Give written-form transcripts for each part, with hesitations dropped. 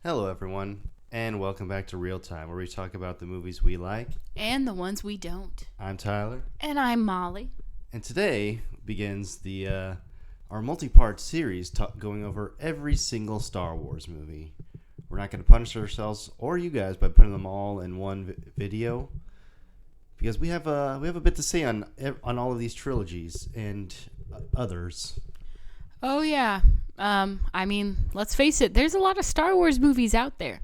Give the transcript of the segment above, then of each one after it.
Hello, everyone, and welcome back to Real Time, where we talk about the movies we like. And the ones we don't. I'm Tyler, And I'm Molly. and today begins our multi-part series going over every single Star Wars movie. We're not going to punish ourselves or you guys by putting them all in one video, because we have a bit to say on all of these trilogies and others. Oh, yeah. Let's face it, there's a lot of Star Wars movies out there.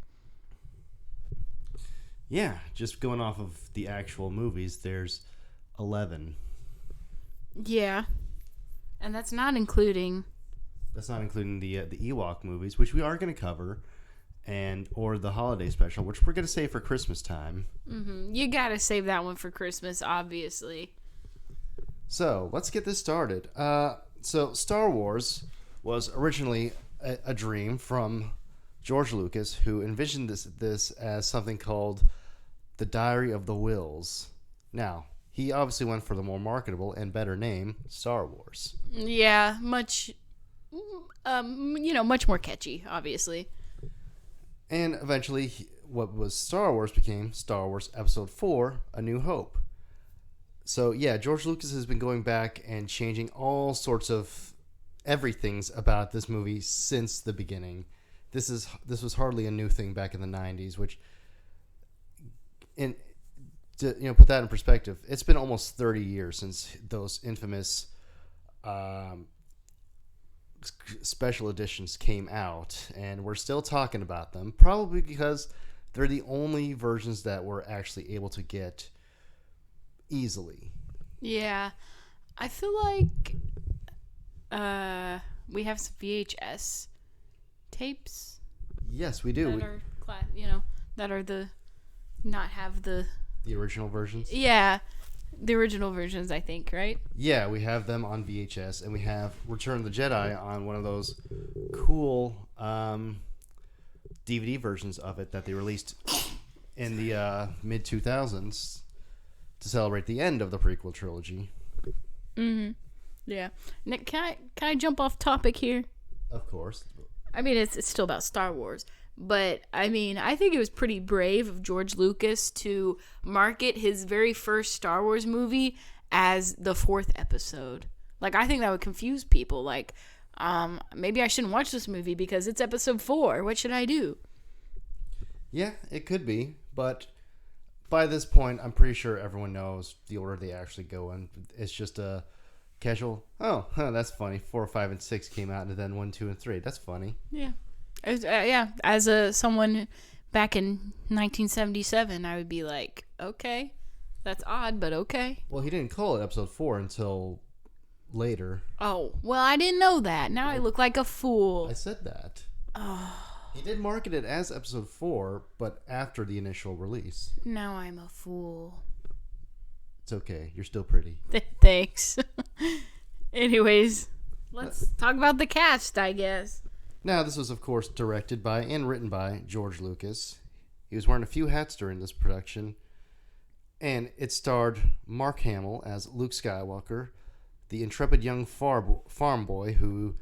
Yeah, just going off of the actual movies, there's 11. Yeah. And that's not including... That's not including the Ewok movies, which we are going to cover, or the holiday special, which we're going to save for Christmas time. Mm-hmm. You gotta save that one for Christmas, obviously. So, let's get this started. So, Star Wars was originally a dream from George Lucas, who envisioned this as something called the Diary of the Whills. Now, he obviously went for the more marketable and better name, Star Wars. Yeah, much more catchy, obviously. And eventually, what was Star Wars became Star Wars Episode 4, A New Hope. So, yeah, George Lucas has been going back and changing all sorts of everythings about this movie since the beginning. This was hardly a new thing back in the 90s, which, put that in perspective, it's been almost 30 years since those infamous special editions came out, and we're still talking about them, probably because they're the only versions that we're actually able to get easily. Yeah. I feel like we have some VHS tapes. Yes, we do. That are not have the original versions. Yeah, the original versions, I think, right? Yeah, we have them on VHS, and we have Return of the Jedi on one of those cool DVD versions of it that they released in the mid 2000s to celebrate the end of the prequel trilogy. Mm-hmm. Yeah. Nick, can I jump off topic here? Of course. I mean, it's still about Star Wars, but I think it was pretty brave of George Lucas to market his very first Star Wars movie as the 4th episode. Like, I think that would confuse people. Like, maybe I shouldn't watch this movie because it's episode 4. What should I do? Yeah, it could be, but by this point, I'm pretty sure everyone knows the order they actually go in. It's just a casual, that's funny. 4, 5, and 6 came out, and then 1, 2, and 3. That's funny. Yeah. As someone back in 1977, I would be like, okay, that's odd, but okay. Well, he didn't call it episode 4 until later. Oh, well, I didn't know that. Now I look like a fool. I said that. Oh. He did market it as episode 4, but after the initial release. Now I'm a fool. It's okay. You're still pretty. Thanks. Anyways, let's talk about the cast, I guess. Now, this was, of course, directed by and written by George Lucas. He was wearing a few hats during this production. And it starred Mark Hamill as Luke Skywalker, the intrepid young farm boy who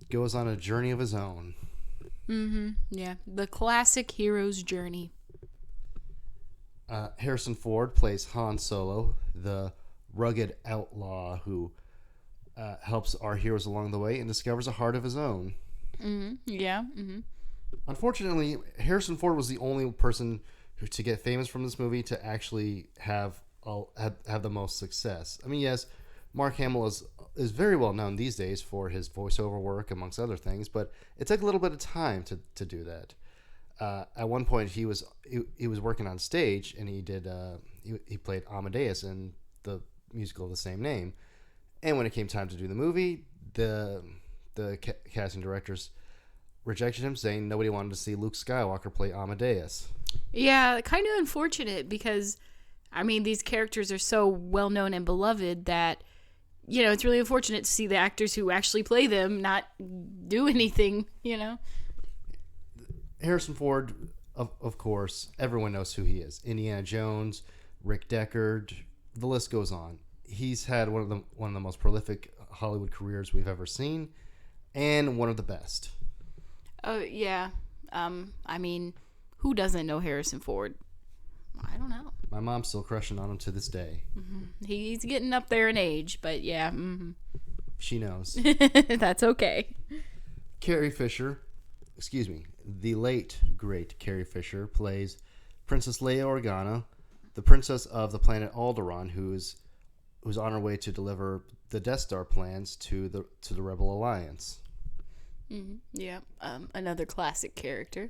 goes on a journey of his own. Mm-hmm. Yeah. The classic hero's journey. Harrison Ford plays Han Solo, the rugged outlaw who helps our heroes along the way and discovers a heart of his own. Mm-hmm. Yeah. Mm-hmm. Unfortunately, Harrison Ford was the only person to get famous from this movie to actually have the most success. I mean, yes, Mark Hamill is very well known these days for his voiceover work, amongst other things, but it took a little bit of time to do that. At one point, he was working on stage, and he played Amadeus in the musical of the same name. And when it came time to do the movie, the casting directors rejected him, saying nobody wanted to see Luke Skywalker play Amadeus. Yeah, kind of unfortunate because, I mean, these characters are so well known and beloved that, it's really unfortunate to see the actors who actually play them not do anything, Harrison Ford, of course, everyone knows who he is. Indiana Jones, Rick Deckard, the list goes on. He's had one of the most prolific Hollywood careers we've ever seen, and one of the best. Oh, yeah. I mean, who doesn't know Harrison Ford? I don't know. My mom's still crushing on him to this day. He's getting up there in age, but yeah. She knows. That's okay. Carrie Fisher, the late, great Carrie Fisher, plays Princess Leia Organa, the princess of the planet Alderaan, who's on her way to deliver the Death Star plans to the Rebel Alliance. Yeah, another classic character.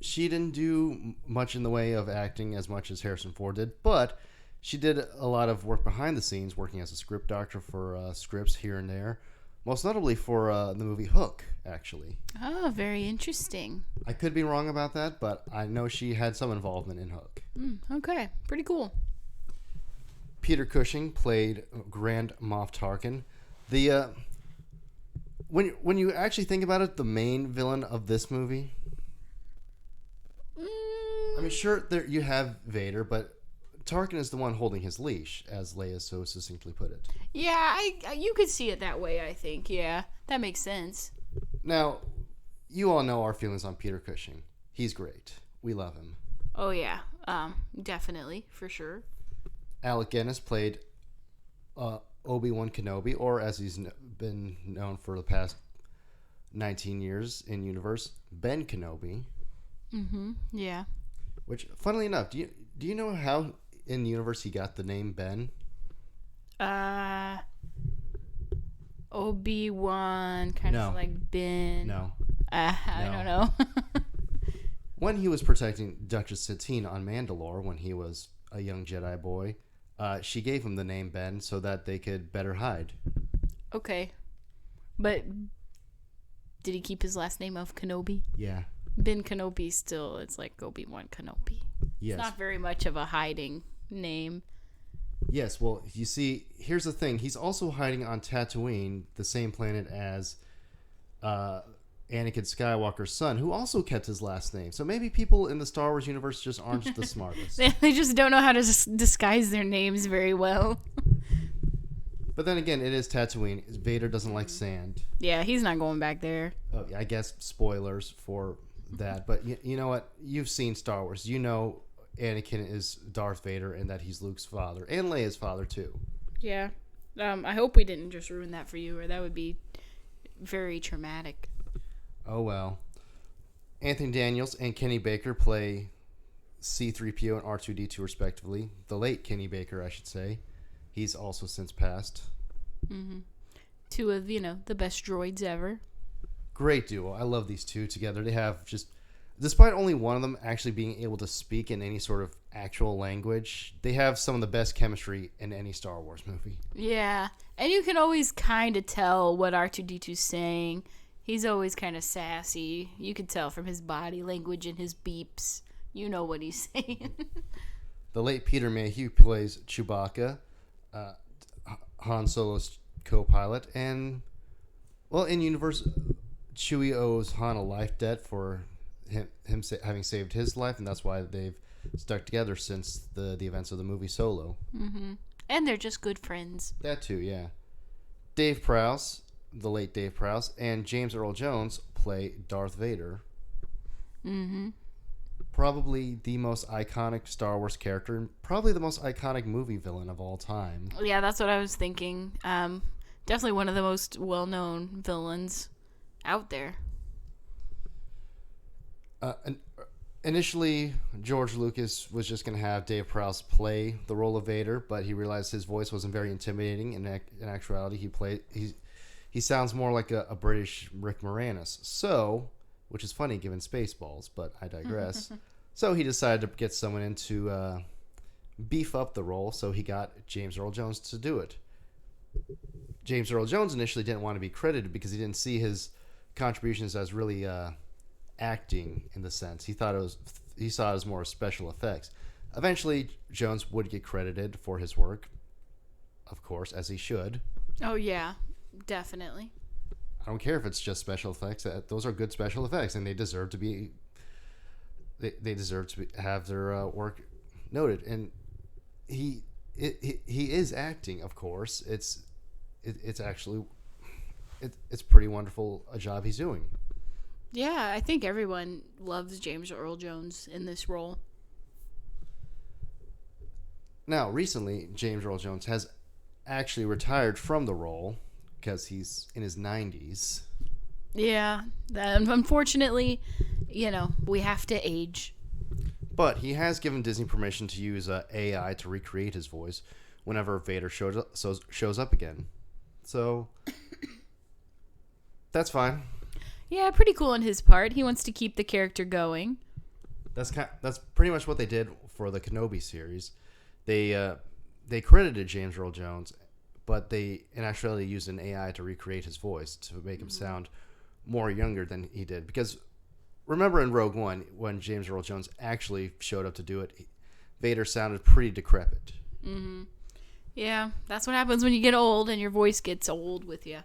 She didn't do much in the way of acting as much as Harrison Ford did, but she did a lot of work behind the scenes, working as a script doctor for scripts here and there. Most notably for the movie Hook, actually. Oh, very interesting. I could be wrong about that, but I know she had some involvement in Hook. Okay, pretty cool. Peter Cushing played Grand Moff Tarkin. The when you actually think about it, the main villain of this movie. I mean, sure, you have Vader, but Tarkin is the one holding his leash, as Leia so succinctly put it. Yeah, you could see it that way, I think. Yeah, that makes sense. Now, you all know our feelings on Peter Cushing. He's great. We love him. Oh, yeah. Definitely, for sure. Alec Guinness played Obi-Wan Kenobi, or as he's been known for the past 19 years in universe, Ben Kenobi. Yeah. Which, funnily enough, do you know how in the universe he got the name Ben? Obi-Wan, kind of like Ben. No. I don't know. When he was protecting Duchess Satine on Mandalore, when he was a young Jedi boy, she gave him the name Ben so that they could better hide. Okay. But did he keep his last name of Kenobi? Yeah. Ben Kenobi still, it's like Obi-Wan Kenobi. Yes. It's not very much of a hiding name. Yes, well, you see, here's the thing. He's also hiding on Tatooine, the same planet as Anakin Skywalker's son, who also kept his last name. So maybe people in the Star Wars universe just aren't the smartest. They just don't know how to disguise their names very well. But then again, it is Tatooine. Vader doesn't like sand. Yeah, he's not going back there. Oh, I guess spoilers for that. But you know what? You've seen Star Wars. You know Anakin is Darth Vader and that he's Luke's father. And Leia's father, too. Yeah. I hope we didn't just ruin that for you, or that would be very traumatic. Oh, well. Anthony Daniels and Kenny Baker play C-3PO and R2-D2 respectively. The late Kenny Baker, I should say. He's also since passed. Two of, the best droids ever. Great duo. I love these two together. They have just, despite only one of them actually being able to speak in any sort of actual language, they have some of the best chemistry in any Star Wars movie. Yeah. And you can always kind of tell what R2-D2's saying. He's always kind of sassy. You can tell from his body language and his beeps. You know what he's saying. The late Peter Mayhew plays Chewbacca, Han Solo's co-pilot, and, well, in universe, Chewie owes Han a life debt for him having saved his life, and that's why they've stuck together since the events of the movie Solo. And they're just good friends. That too, yeah. Dave Prowse, the late Dave Prowse, and James Earl Jones play Darth Vader. Probably the most iconic Star Wars character, and probably the most iconic movie villain of all time. Yeah, that's what I was thinking. Definitely one of the most well-known villains out there. Initially, George Lucas was just going to have Dave Prowse play the role of Vader, but he realized his voice wasn't very intimidating. In actuality, he sounds more like a British Rick Moranis. So, which is funny given Spaceballs, but I digress. So he decided to get someone in to beef up the role, so he got James Earl Jones to do it. James Earl Jones initially didn't want to be credited because he didn't see his contributions as really acting in the sense. He saw it as more special effects. Eventually, Jones would get credited for his work, of course, as he should. Oh, yeah, definitely. I don't care if it's just special effects. Those are good special effects, and they deserve to be. They deserve to have their work noted. And he is acting, of course. It's actually it's pretty wonderful a job he's doing. Yeah, I think everyone loves James Earl Jones in this role. Now, recently, James Earl Jones has actually retired from the role because he's in his 90s. Yeah, unfortunately, we have to age. But he has given Disney permission to use AI to recreate his voice whenever Vader shows up again. So, that's fine. Yeah, pretty cool on his part. He wants to keep the character going. That's pretty much what they did for the Kenobi series. They credited James Earl Jones, but they in actuality used an AI to recreate his voice to make him sound more younger than he did. Because remember in Rogue One, when James Earl Jones actually showed up to do it, Vader sounded pretty decrepit. Mm-hmm. Yeah, that's what happens when you get old and your voice gets old with you.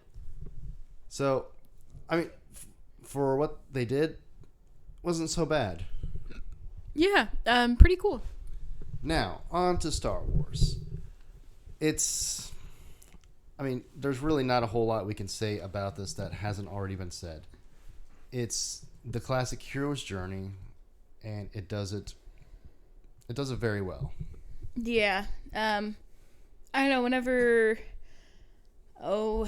So, I mean, for what they did, wasn't so bad. Yeah, pretty cool. Now, on to Star Wars. There's really not a whole lot we can say about this that hasn't already been said. It's the classic hero's journey, and it does it very well. Yeah. I know whenever I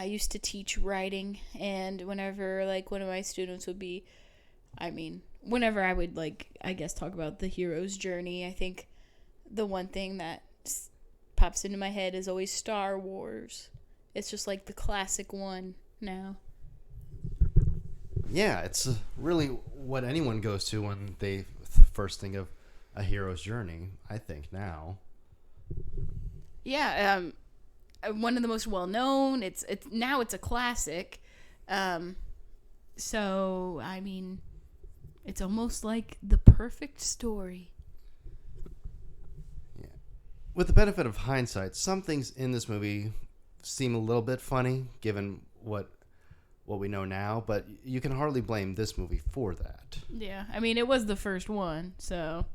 used to teach writing, and whenever one of my students would be whenever I would talk about the hero's journey, I think the one thing that pops into my head is always Star Wars. It's just the classic one now. Yeah, it's really what anyone goes to when they first think of a hero's journey, I think now. Yeah, one of the most well known. It's a classic. So it's almost like the perfect story. Yeah. With the benefit of hindsight, some things in this movie seem a little bit funny given what we know now, but you can hardly blame this movie for that. Yeah, it was the first one, so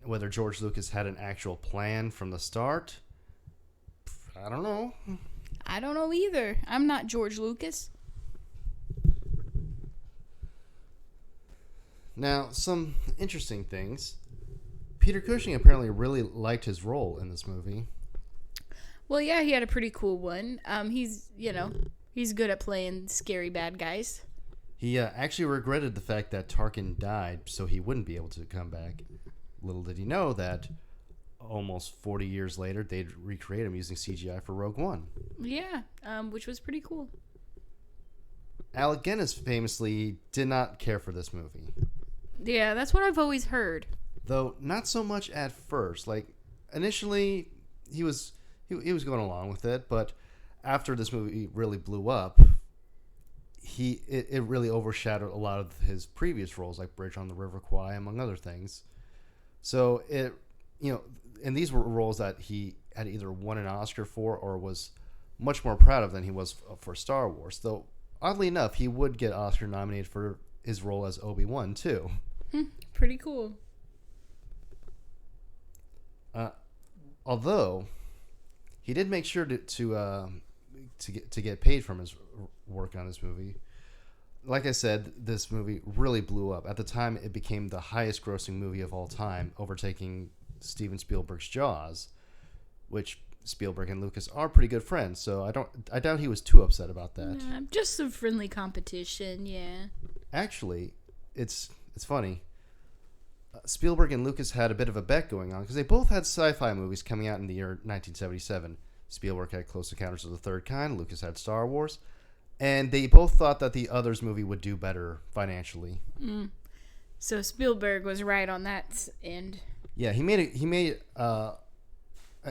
whether George Lucas had an actual plan from the start, I don't know. I don't know either. I'm not George Lucas. Now, some interesting things. Peter Cushing apparently really liked his role in this movie. Well, yeah, he had a pretty cool one. He's good at playing scary bad guys. He actually regretted the fact that Tarkin died so he wouldn't be able to come back. Little did he know that almost 40 years later, they'd recreate him using CGI for Rogue One. Yeah, which was pretty cool. Alec Guinness famously did not care for this movie. Yeah, that's what I've always heard. Though not so much at first. Initially, he was going along with it, but after this movie really blew up, it really overshadowed a lot of his previous roles, like Bridge on the River Kwai, among other things. So and these were roles that he had either won an Oscar for or was much more proud of than he was for Star Wars. Though, oddly enough, he would get Oscar nominated for his role as Obi-Wan, too. Pretty cool. Although, he did make sure to get paid from his work on this movie. Like I said, this movie really blew up. At the time, it became the highest-grossing movie of all time, overtaking Steven Spielberg's Jaws, which Spielberg and Lucas are pretty good friends. So I doubt he was too upset about that. Just some friendly competition, yeah. Actually, it's funny. Spielberg and Lucas had a bit of a bet going on because they both had sci-fi movies coming out in the year 1977. Spielberg had Close Encounters of the Third Kind. Lucas had Star Wars. And they both thought that the other's movie would do better financially. So Spielberg was right on that end. Yeah,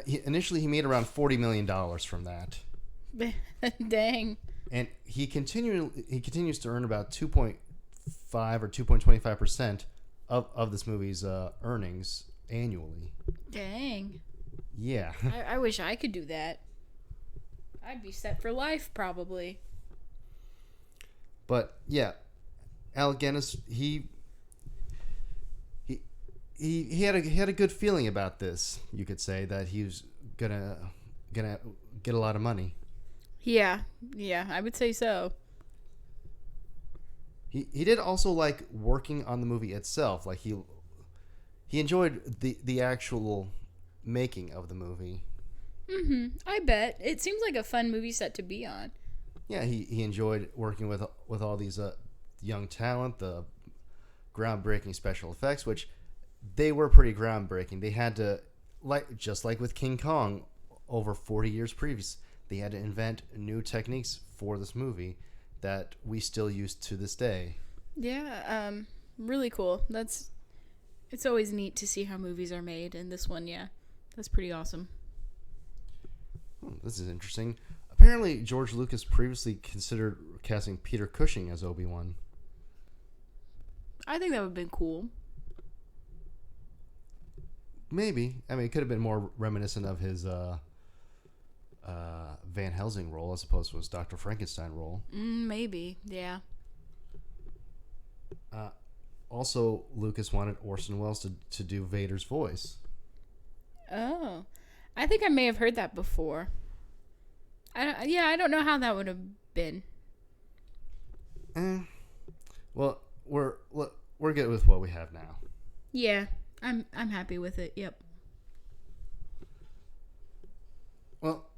initially he made around $40 million from that. Dang. And he continues to earn about 2.5 or 2.25% of this movie's earnings annually. Dang. Yeah. I wish I could do that. I'd be set for life, probably. But yeah, Alec Guinness, he had a good feeling about this. You could say that he was gonna get a lot of money. Yeah, I would say so. He did also like working on the movie itself. Like he enjoyed the actual making of the movie. I bet it seems like a fun movie set to be on. Yeah, he enjoyed working with all these young talent, the groundbreaking special effects, which they were pretty groundbreaking. They had to, just like with King Kong, over 40 years previous, they had to invent new techniques for this movie that we still use to this day. Yeah, really cool. It's always neat to see how movies are made, and this one, yeah, that's pretty awesome. This is interesting. Apparently, George Lucas previously considered casting Peter Cushing as Obi-Wan. I think that would have been cool. Maybe. I mean, it could have been more reminiscent of his Van Helsing role as opposed to his Dr. Frankenstein role. Maybe, yeah. Also, Lucas wanted Orson Welles to do Vader's voice. Oh, I think I may have heard that before. I don't know how that would have been. Well, we're good with what we have now. Yeah, I'm happy with it. Yep. Well,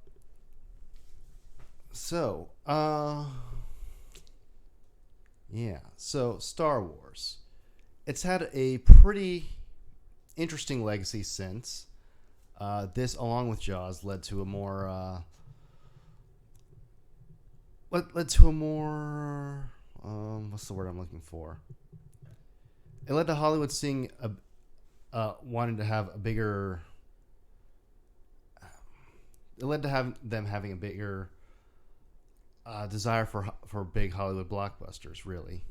so yeah, so Star Wars. It's had a pretty interesting legacy since. This, along with Jaws, led to a more what's the word I'm looking for? It led to Hollywood seeing wanting to have a bigger. It led to them having a bigger desire for big Hollywood blockbusters. Really,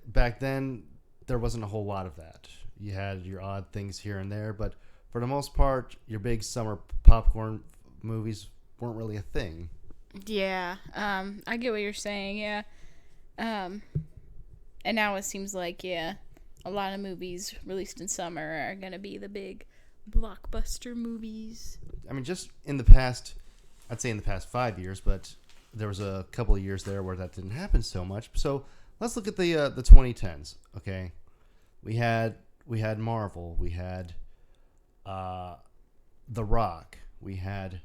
back then there wasn't a whole lot of that. You had your odd things here and there, but for the most part, your big summer popcorn movies weren't really a thing. Yeah, I get what you're saying. Yeah, and now it seems like a lot of movies released in summer are gonna be the big blockbuster movies. I mean, just in the past, I'd say in the past 5 years, but there was a couple of years there where that didn't happen so much. So let's look at the 2010s. Okay, we had Marvel, we had The Rock, we had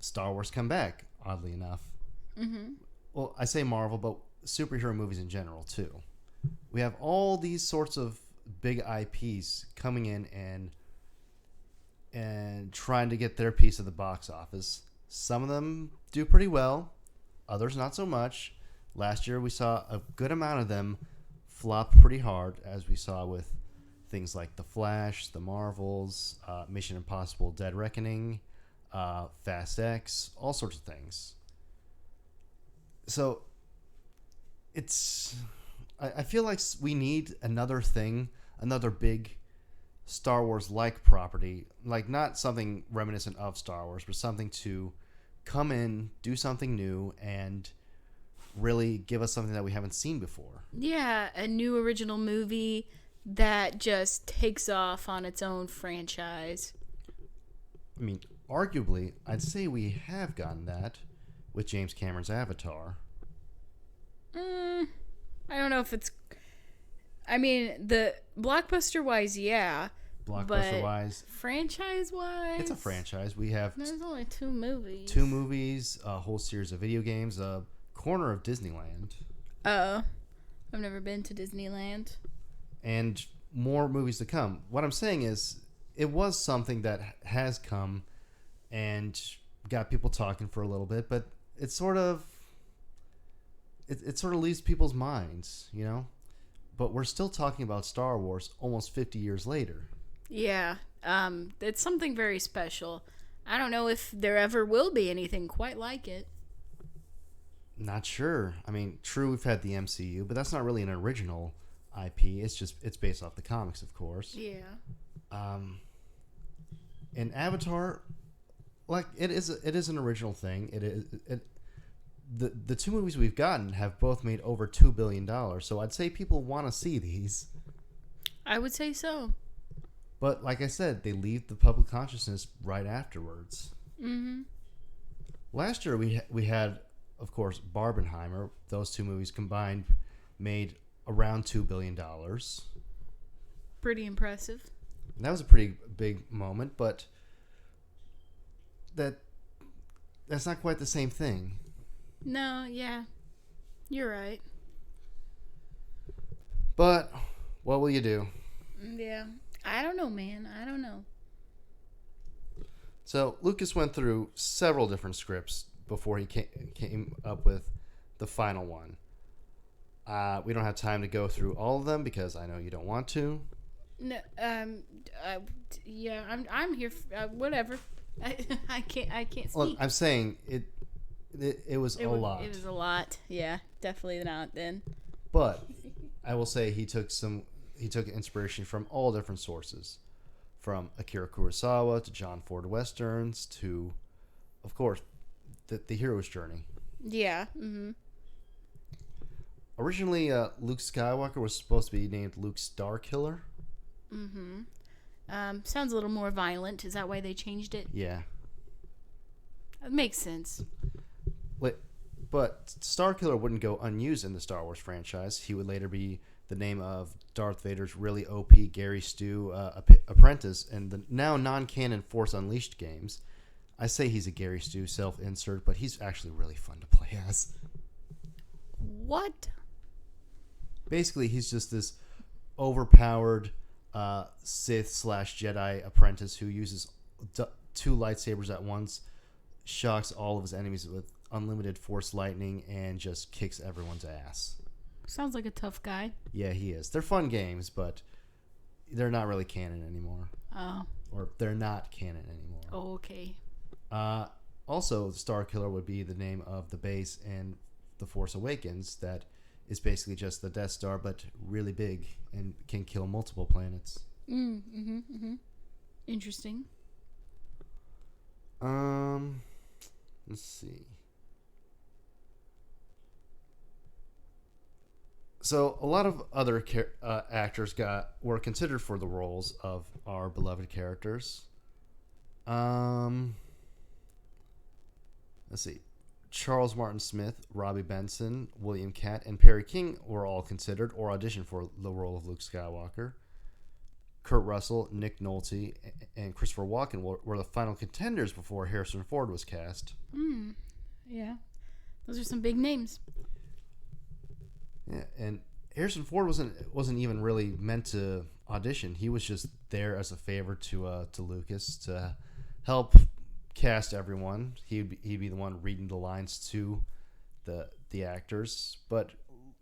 Star Wars come back. Oddly enough, well, I say Marvel, but superhero movies in general too. We have all these sorts of big IPs coming in and trying to get their piece of the box office. Some of them do pretty well, others not so much. Last year we saw a good amount of them flop pretty hard, as we saw with things like The Flash, The Marvels, Mission Impossible Dead Reckoning, Fast X, all sorts of things. So I feel like we need another thing, another big Star Wars-like property, like not something reminiscent of Star Wars, but something to come in, do something new, and really give us something that we haven't seen before. Yeah, a new original movie that just takes off on its own franchise. I mean, arguably, I'd say we have gotten that with James Cameron's Avatar. I don't know if it's... I mean, the blockbuster-wise, yeah. Blockbuster-wise. Franchise-wise? It's a franchise. We have... There's only 2 movies. 2 movies, a whole series of video games, a corner of Disneyland. Oh. I've never been to Disneyland. And more movies to come. What I'm saying is, it was something that has come and got people talking for a little bit, but it sort of leaves people's minds, But we're still talking about Star Wars almost 50 years later. Yeah, it's something very special. I don't know if there ever will be anything quite like it. Not sure. I mean, true, we've had the MCU, but that's not really an original IP. It's based off the comics, of course. Yeah. And Avatar, like it is an original thing. The 2 movies we've gotten have both made over $2 billion, so I'd say people want to see these. I would say so. But like I said, they leave the public consciousness right afterwards. Mm-hmm. Last year we had of course, Barbenheimer. Those two movies combined made around $2 billion. Pretty impressive. And that was a pretty big moment, but that's not quite the same thing. No, yeah. You're right. But what will you do? Yeah. I don't know, man. I don't know. So Lucas went through several different scripts before he came up with the final one. We don't have time to go through all of them because I know you don't want to. No, yeah, I'm here. Whatever. I can't speak. Well, I'm saying it was a lot. It was a lot. Yeah, definitely not then. But I will say he took inspiration from all different sources, from Akira Kurosawa to John Ford westerns to, of course, the hero's journey. Yeah. Mm-hmm. Originally, Luke Skywalker was supposed to be named Luke Starkiller. Mm-hmm. Sounds a little more violent. Is that why they changed it? Yeah. That makes sense. But Starkiller wouldn't go unused in the Star Wars franchise. He would later be the name of Darth Vader's really OP Gary Stu apprentice in the now non-canon Force Unleashed games. I say he's a Gary Stu self-insert, but he's actually really fun to play as. What? Basically, he's just this overpowered Sith/Jedi apprentice who uses two lightsabers at once, shocks all of his enemies with unlimited force lightning, and just kicks everyone's ass. Sounds like a tough guy. Yeah, he is. They're fun games, but they're not really canon anymore. Oh. Or they're not canon anymore. Oh, okay. Also, Starkiller would be the name of the base in The Force Awakens that is basically just the Death Star, but really big and can kill multiple planets. Interesting. Let's see. So a lot of other actors were considered for the roles of our beloved characters. Let's see. Charles Martin Smith, Robbie Benson, William Catt, and Perry King were all considered or auditioned for the role of Luke Skywalker. Kurt Russell, Nick Nolte, and Christopher Walken were the final contenders before Harrison Ford was cast. Yeah. Those are some big names. Yeah, and Harrison Ford wasn't even really meant to audition. He was just there as a favor to Lucas to help cast everyone. He'd be the one reading the lines to the actors. But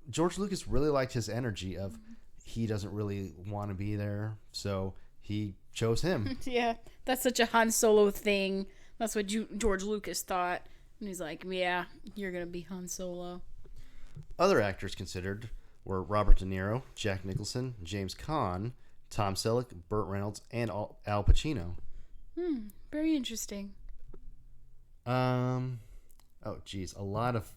George Lucas really liked his energy of he doesn't really want to be there, so he chose him. Yeah, that's such a Han Solo thing. That's what George Lucas thought. And he's like, yeah, you're going to be Han Solo. Other actors considered were Robert De Niro, Jack Nicholson, James Caan, Tom Selleck, Burt Reynolds, and Al Pacino. Very interesting. Oh, geez, a lot of...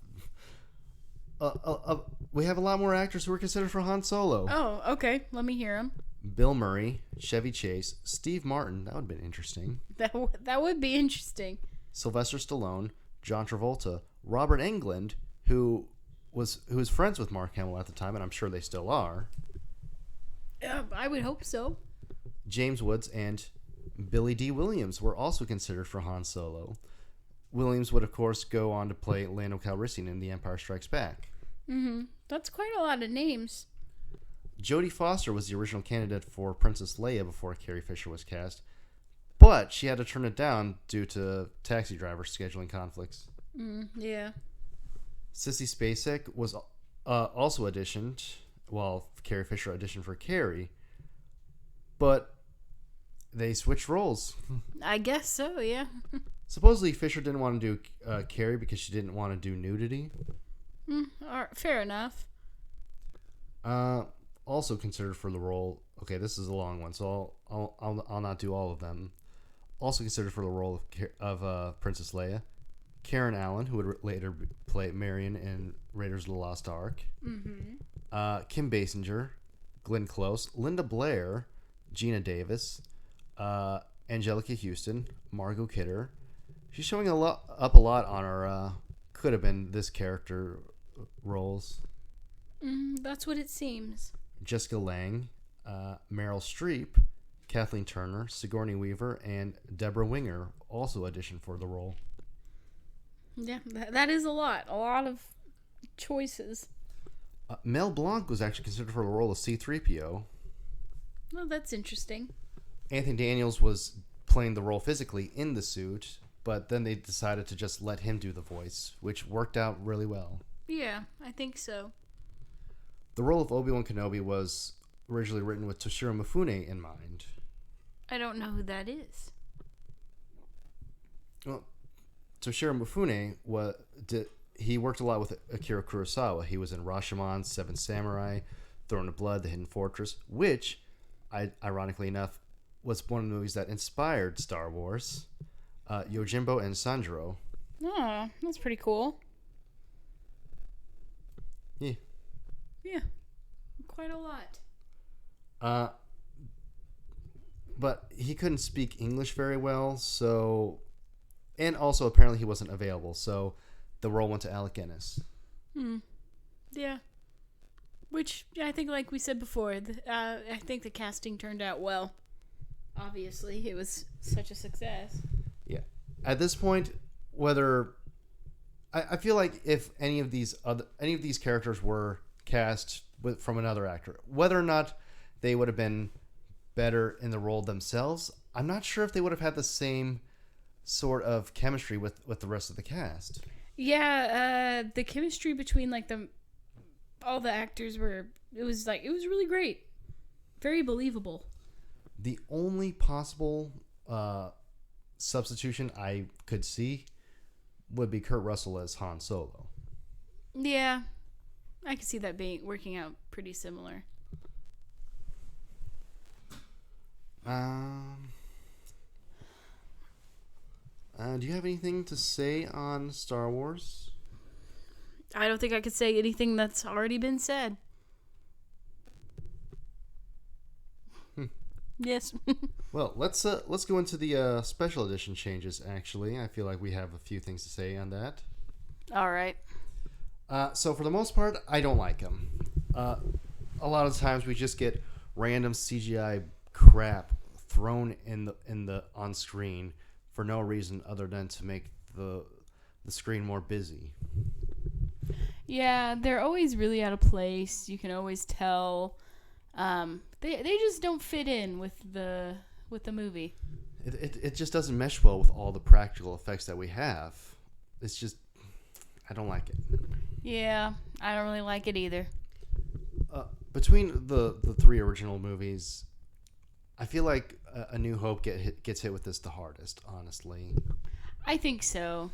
we have a lot more actors who were considered for Han Solo. Oh, okay. Let me hear them. Bill Murray, Chevy Chase, Steve Martin. That would have been interesting. That would be interesting. Sylvester Stallone, John Travolta, Robert Englund, who was friends with Mark Hamill at the time, and I'm sure they still are. I would hope so. James Woods and Billy D. Williams were also considered for Han Solo. Williams would, of course, go on to play Lando Calrissian in The Empire Strikes Back. That's quite a lot of names. Jodie Foster was the original candidate for Princess Leia before Carrie Fisher was cast, but she had to turn it down due to Taxi Driver scheduling conflicts. Yeah. Sissy Spacek was also auditioned, while Carrie Fisher auditioned for Carrie, but they switched roles. I guess so, yeah. Supposedly Fisher didn't want to do Carrie because she didn't want to do nudity. Fair enough. Also considered for the role. Okay, this is a long one, so I'll not do all of them. Also considered for the role of Princess Leia, Karen Allen, who would later play Marion in Raiders of the Lost Ark. Kim Basinger, Glenn Close, Linda Blair, Gina Davis, Angelica Houston, Margot Kidder. She's showing up a lot on our could have been this character roles. That's what it seems. Jessica Lange, Meryl Streep, Kathleen Turner, Sigourney Weaver, and Deborah Winger also auditioned for the role. Yeah, that is a lot. A lot of choices. Mel Blanc was actually considered for the role of C-3PO. Well, that's interesting. Anthony Daniels was playing the role physically in the suit, but then they decided to just let him do the voice, which worked out really well. Yeah, I think so. The role of Obi-Wan Kenobi was originally written with Toshiro Mifune in mind. I don't know who that is. Well, Toshiro Mifune he worked a lot with Akira Kurosawa. He was in Rashomon, Seven Samurai, Throne of Blood, The Hidden Fortress, which, ironically enough, was one of the movies that inspired Star Wars. Yojimbo and Sanjuro. Oh, that's pretty cool. Yeah. Yeah, quite a lot. But he couldn't speak English very well, so... And also, apparently, he wasn't available, so the role went to Alec Guinness. Yeah. Which, I think, like we said before, I think the casting turned out well. Obviously, it was such a success. Yeah. At this point, whether... I feel like if any of these characters were cast from another actor, whether or not they would have been better in the role themselves, I'm not sure if they would have had the same sort of chemistry with the rest of the cast. Yeah, the chemistry between like all the actors it was really great, very believable. The only possible substitution I could see would be Kurt Russell as Han Solo. Yeah, I could see that working out pretty similar. Do you have anything to say on Star Wars? I don't think I could say anything that's already been said. Yes. Well, let's go into the special edition changes. Actually, I feel like we have a few things to say on that. All right. So for the most part, I don't like them. A lot of times we just get random CGI crap thrown in the on screen for no reason other than to make the screen more busy. Yeah, they're always really out of place. You can always tell. They just don't fit in with the movie. It just doesn't mesh well with all the practical effects that we have. It's just, I don't like it. Yeah, I don't really like it either. Between the three original movies, I feel like A New Hope gets hit with this the hardest, honestly. I think so.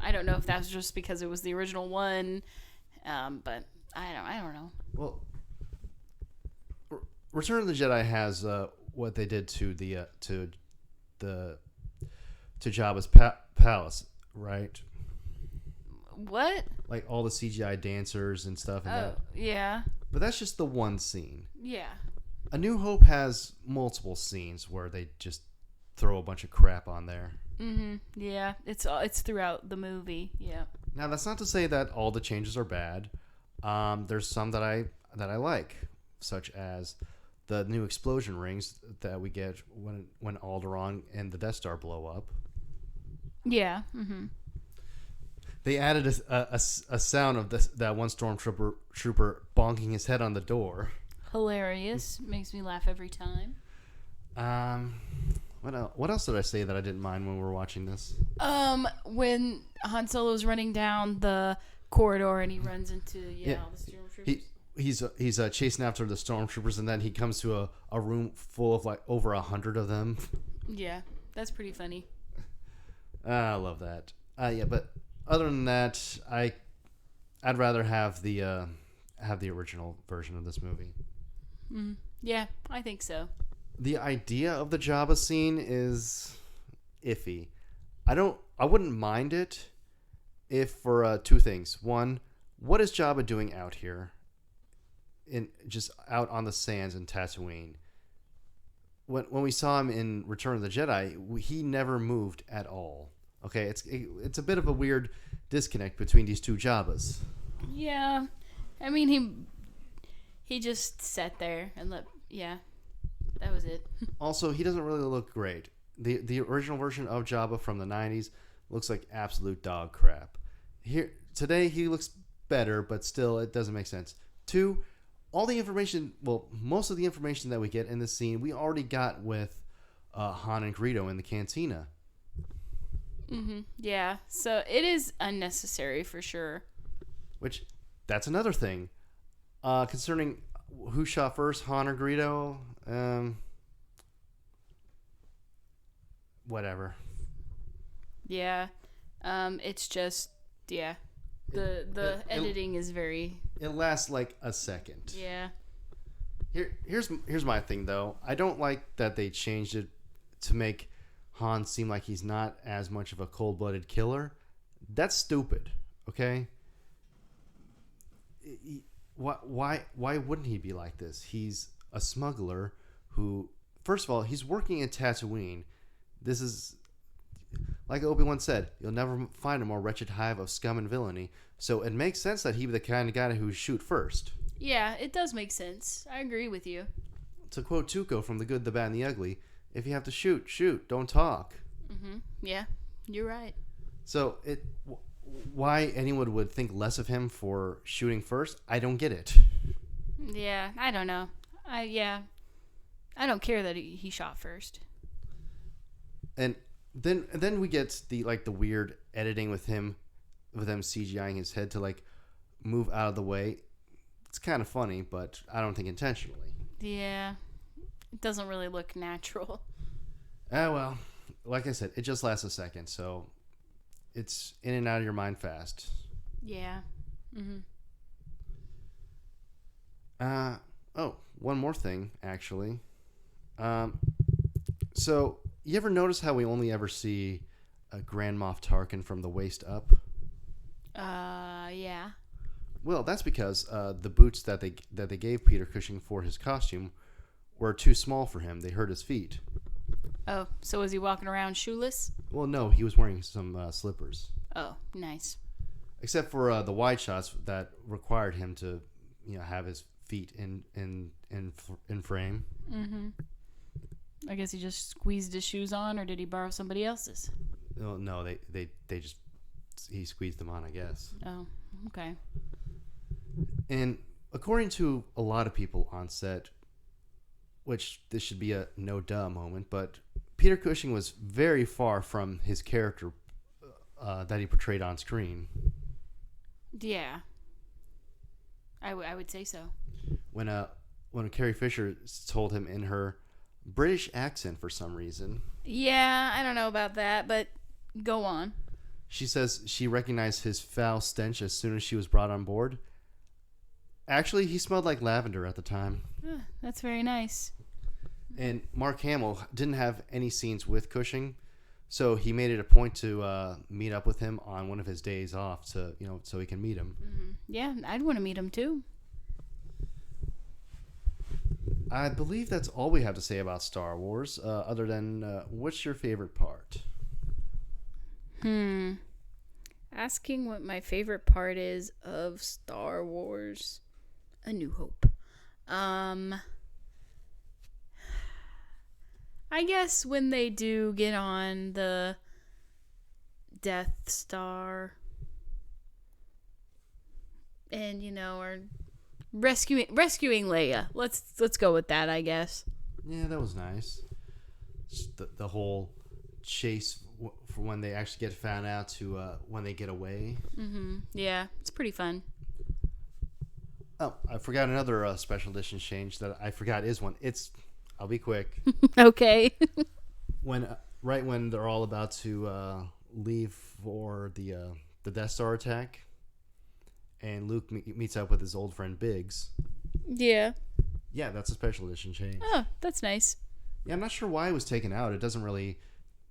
I don't know if that's just because it was the original one, but I don't know. Well, Return of the Jedi has what they did to to Jabba's palace, right? What? Like all the CGI dancers and stuff. And yeah. But that's just the one scene. Yeah. A New Hope has multiple scenes where they just throw a bunch of crap on there. Mm-hmm. Yeah. It's throughout the movie. Yeah. Now that's not to say that all the changes are bad. There's some that I like, such as the new explosion rings that we get when Alderaan and the Death Star blow up. Yeah. Mm-hmm. They added a sound of that one stormtrooper bonking his head on the door. Hilarious. Makes me laugh every time. What else did I say that I didn't mind when we were watching this? When Han Solo's running down the corridor and he runs into all the stormtroopers. He's chasing after the stormtroopers, and then he comes to a room full of like over 100 of them. Yeah, that's pretty funny. I love that. Yeah, but other than that, I'd rather have the original version of this movie. Yeah, I think so. The idea of the Jabba scene is iffy. I wouldn't mind it if for two things. One, what is Jabba doing out here? Just out on the sands in Tatooine. When we saw him in Return of the Jedi, he never moved at all. Okay, it's a bit of a weird disconnect between these two Jabbas. Yeah. I mean, he just sat there and that was it. Also, he doesn't really look great. The original version of Jabba from the 90s looks like absolute dog crap. Here today he looks better, but still it doesn't make sense. 2, all the information, well, most of the information that we get in this scene, we already got with Han and Greedo in the cantina. Yeah, so it is unnecessary for sure. Which, that's another thing. Concerning who shot first, Han or Greedo, whatever. Yeah, it's just the editing is very. It lasts like a second. Yeah. Here's my thing though. I don't like that they changed it to make Han seem like he's not as much of a cold-blooded killer. That's stupid. Okay. Why wouldn't he be like this? He's a smuggler who, first of all, he's working at Tatooine. This is, like Obi-Wan said, you'll never find a more wretched hive of scum and villainy. So it makes sense that he'd be the kind of guy who would shoot first. Yeah, it does make sense. I agree with you. To quote Tuco from The Good, the Bad, and the Ugly, if you have to shoot, shoot, don't talk. Yeah, you're right. So why anyone would think less of him for shooting first, I don't get it. Yeah, I don't know. I don't care that he shot first. And then we get the weird editing with them CGIing his head to move out of the way. It's kind of funny, but I don't think intentionally. Yeah, it doesn't really look natural. Well, like I said, it just lasts a second, so it's in and out of your mind fast. Yeah. Oh, one more thing, actually. So, you ever notice how we only ever see Grand Moff Tarkin from the waist up? Yeah. Well, that's because the boots that they gave Peter Cushing for his costume were too small for him. They hurt his feet. Oh, so was he walking around shoeless? Well, no, he was wearing some slippers. Oh, nice. Except for the wide shots that required him to, have his feet in frame. I guess he just squeezed his shoes on, or did he borrow somebody else's? No, he squeezed them on, I guess. Oh, okay. And according to a lot of people on set, which this should be a no duh moment, but Peter Cushing was very far from his character that he portrayed on screen. Yeah, I would say so. When Carrie Fisher told him in her British accent for some reason. Yeah, I don't know about that, but go on. She says she recognized his foul stench as soon as she was brought on board. Actually, he smelled like lavender at the time. That's very nice. And Mark Hamill didn't have any scenes with Cushing, so he made it a point to meet up with him on one of his days off to, so he can meet him. Yeah, I'd want to meet him too. I believe that's all we have to say about Star Wars, other than what's your favorite part? Asking what my favorite part is of Star Wars A New Hope. I guess when they do get on the Death Star and are rescuing Leia. Let's go with that, I guess. Yeah, that was nice. Just the whole chase for when they actually get found out to when they get away. Yeah, it's pretty fun. Oh, I forgot another special edition change that I forgot is one. I'll be quick. Okay. Right when they're all about to leave for the Death Star attack, and Luke meets up with his old friend Biggs. Yeah. Yeah, that's a special edition change. Oh, that's nice. Yeah, I'm not sure why it was taken out. It doesn't really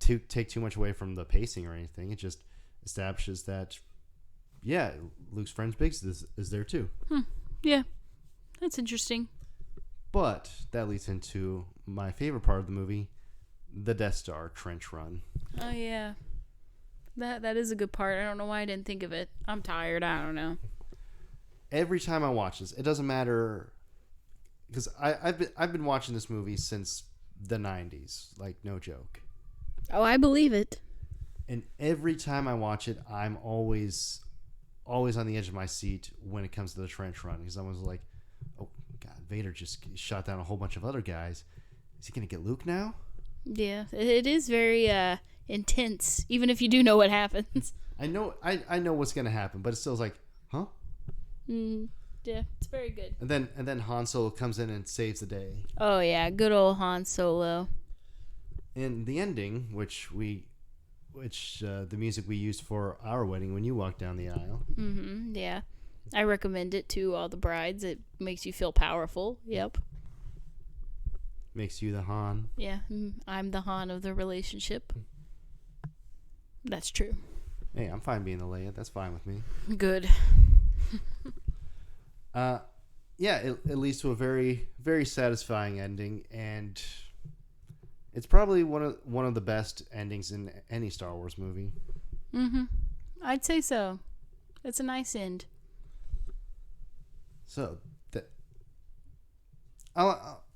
take too much away from the pacing or anything. It just establishes that, yeah, Luke's friend Biggs is there too. Yeah, that's interesting. But that leads into my favorite part of the movie, the Death Star trench run. Oh, yeah. That is a good part. I don't know why I didn't think of it. I'm tired. I don't know. Every time I watch this, it doesn't matter, because I've been watching this movie since the 90s, like no joke. Oh, I believe it. And every time I watch it, I'm always on the edge of my seat when it comes to the trench run, because I was like, oh God, Vader just shot down a whole bunch of other guys. Is he gonna get Luke now? Yeah, it is very intense, even if you do know what happens. I know what's gonna happen, but it still's like, huh? Yeah, it's very good. And then Han Solo comes in and saves the day. Oh yeah, good old Han Solo. In the ending, which the music we used for our wedding when you walked down the aisle. Yeah, I recommend it to all the brides. It makes you feel powerful. Yep. Makes you the Han. Yeah, I'm the Han of the relationship. That's true. Hey, I'm fine being the Leia. That's fine with me. Good. Yeah, it leads to a very, very satisfying ending, and it's probably one of the best endings in any Star Wars movie. I'd say so. It's a nice end. So,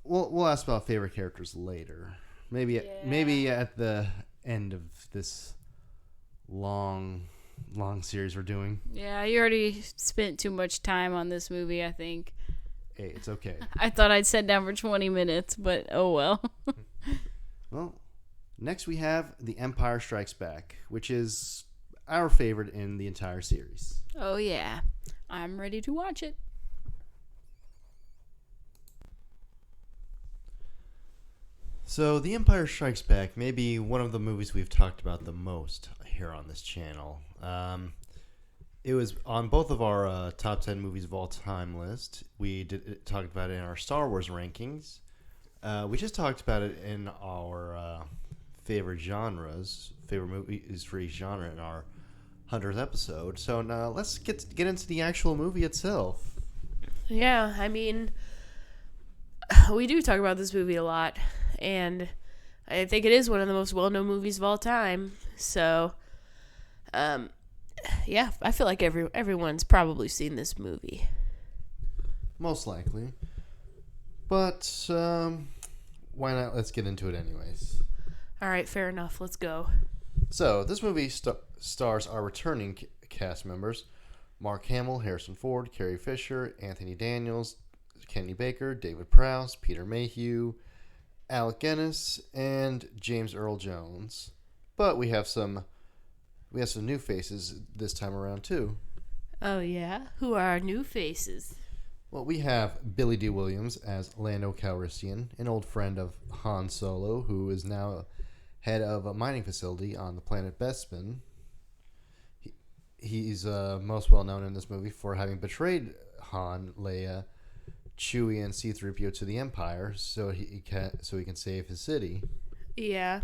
we'll ask about favorite characters later. Maybe at the end of this long series we're doing. Yeah, you already spent too much time on this movie, I think. Hey, it's okay. I thought I'd sit down for 20 minutes, but oh well. Well, next we have The Empire Strikes Back, which is our favorite in the entire series. Oh yeah, I'm ready to watch it. So, The Empire Strikes Back may be one of the movies we've talked about the most here on this channel. It was on both of our top 10 movies of all time list. We talked about it in our Star Wars rankings. We just talked about it in our favorite movies for each genre in our 100th episode. So now let's get into the actual movie itself. Yeah, I mean, we do talk about this movie a lot, and I think it is one of the most well-known movies of all time. So, yeah, I feel like everyone's probably seen this movie. Most likely. But why not? Let's get into it anyways. All right, fair enough. Let's go. So, this movie stars our returning cast members: Mark Hamill, Harrison Ford, Carrie Fisher, Anthony Daniels, Kenny Baker, David Prowse, Peter Mayhew, Alec Guinness, and James Earl Jones. But we have some new faces this time around too. Oh yeah, who are our new faces? Well, we have Billy D. Williams as Lando Calrissian, an old friend of Han Solo, who is now head of a mining facility on the planet Bespin. He's most well known in this movie for having betrayed Han, Leia, Chewie, and C-3PO to the Empire, so he can save his city. Yeah.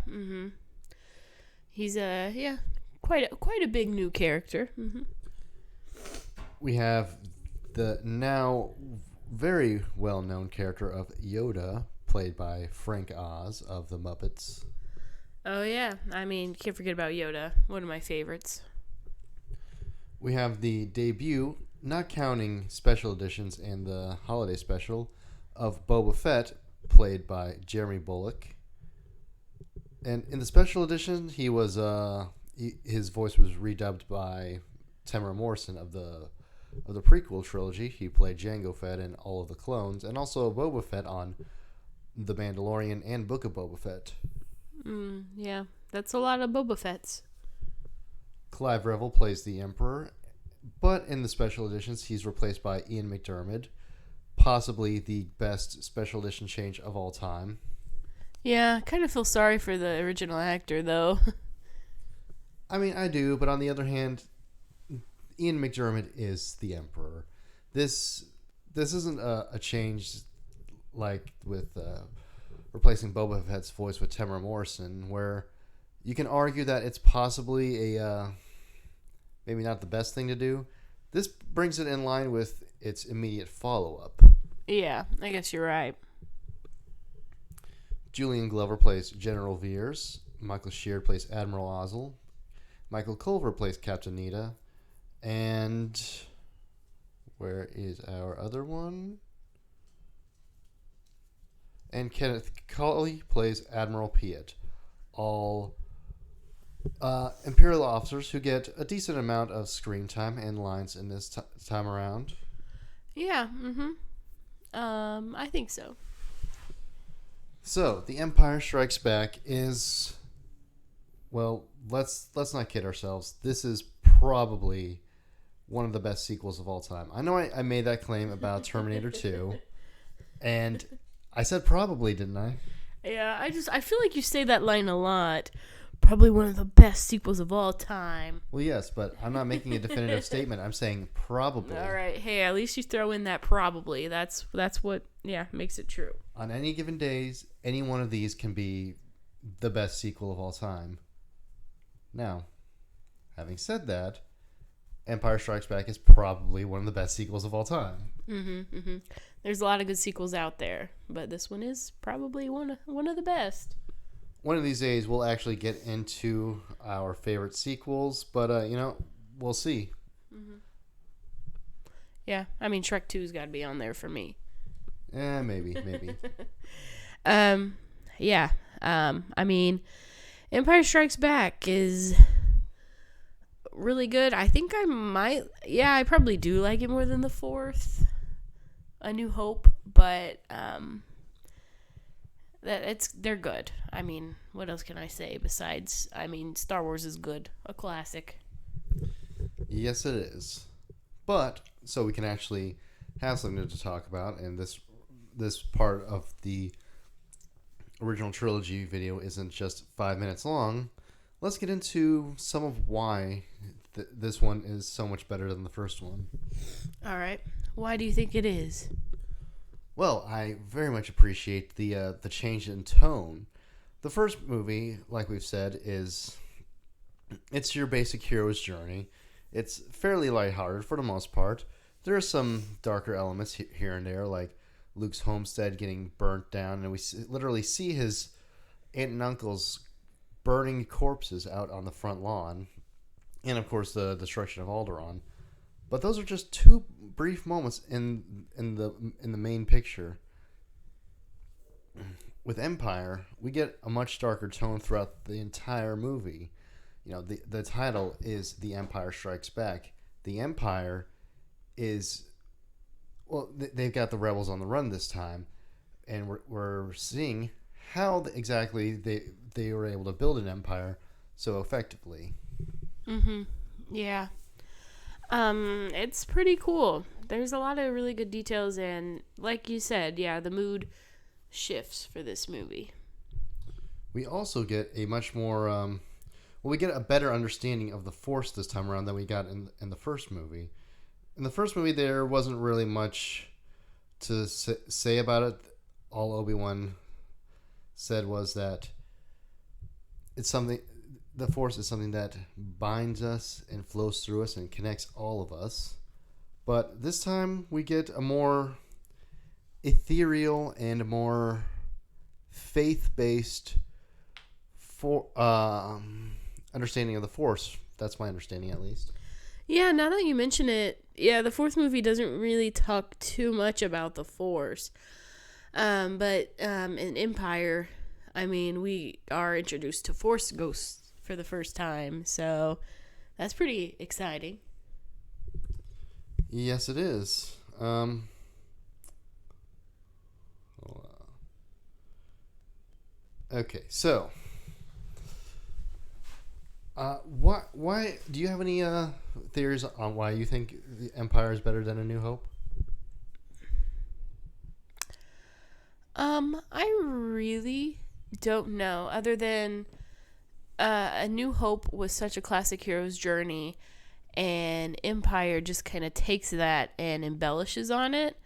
He's quite a big new character. We have the now very well-known character of Yoda, played by Frank Oz of the Muppets. Oh yeah, I mean, can't forget about Yoda. One of my favorites. We have the debut, not counting special editions and the holiday special, of Boba Fett, played by Jeremy Bulloch. And in the special edition, he was his voice was redubbed by Temuera Morrison of the prequel trilogy. He played Jango Fett in all of the clones, and also Boba Fett on The Mandalorian and Book of Boba Fett. Yeah, that's a lot of Boba Fetts. Clive Revel plays the Emperor, but in the special editions, he's replaced by Ian McDiarmid, possibly the best special edition change of all time. Yeah, I kind of feel sorry for the original actor, though. I mean, I do, but on the other hand, Ian McDiarmid is the Emperor. This isn't a change like with replacing Boba Fett's voice with Temuera Morrison, where you can argue that it's possibly maybe not the best thing to do. This brings it in line with its immediate follow-up. Yeah, I guess you're right. Julian Glover plays General Veers. Michael Sheard plays Admiral Ozzel. Michael Culver plays Captain Nita. And where is our other one? And Kenneth Colley plays Admiral Piet. All Imperial officers who get a decent amount of screen time and lines in this time around. Yeah, I think so. So, The Empire Strikes Back is, well, let's not kid ourselves. This is probably one of the best sequels of all time. I know I made that claim about Terminator 2, and I said probably, didn't I? Yeah, I feel like you say that line a lot. Probably one of the best sequels of all time. Well, yes, but I'm not making a definitive statement. I'm saying probably. All right. Hey, at least you throw in that probably. That's what, makes it true. On any given days, any one of these can be the best sequel of all time. Now, having said that, Empire Strikes Back is probably one of the best sequels of all time. There's a lot of good sequels out there, but this one is probably one of the best. One of these days, we'll actually get into our favorite sequels, but, we'll see. Yeah, I mean, Shrek 2's got to be on there for me. Maybe. Yeah. I mean, Empire Strikes Back is really good. I think I probably do like it more than the fourth, A New Hope, but they're good. I mean, what else can I say besides, Star Wars is good, a classic. Yes, it is. But, so we can actually have something to talk about, and this part of the original trilogy video isn't just 5 minutes long. Let's get into some of why this one is so much better than the first one. All right. Why do you think it is? Well, I very much appreciate the change in tone. The first movie, like we've said, it's your basic hero's journey. It's fairly lighthearted for the most part. There are some darker elements here and there, like Luke's homestead getting burnt down, and we literally see his aunt and uncle's burning corpses out on the front lawn, and of course the destruction of Alderaan. But those are just two brief moments in the main picture. With Empire, we get a much darker tone throughout the entire movie. The title is The Empire Strikes Back. The Empire is, well, they've got the rebels on the run this time, and we're seeing how exactly they were able to build an empire so effectively. Yeah. It's pretty cool. There's a lot of really good details, and like you said, the mood shifts for this movie. We also get a much more, we get a better understanding of the Force this time around than we got in the first movie. In the first movie, there wasn't really much to say about it. All Obi-Wan said was that it's something. The Force is something that binds us and flows through us and connects all of us. But this time we get a more ethereal and more faith-based understanding of the Force. That's my understanding, at least. Yeah, now that you mention it, the fourth movie doesn't really talk too much about the Force. But in Empire, we are introduced to Force ghosts for the first time, so that's pretty exciting. Yes, it is. Okay, so why do you have any theories on why you think the Empire is better than A New Hope? I really don't know, other than A New Hope was such a classic hero's journey, and Empire just kind of takes that and embellishes on it.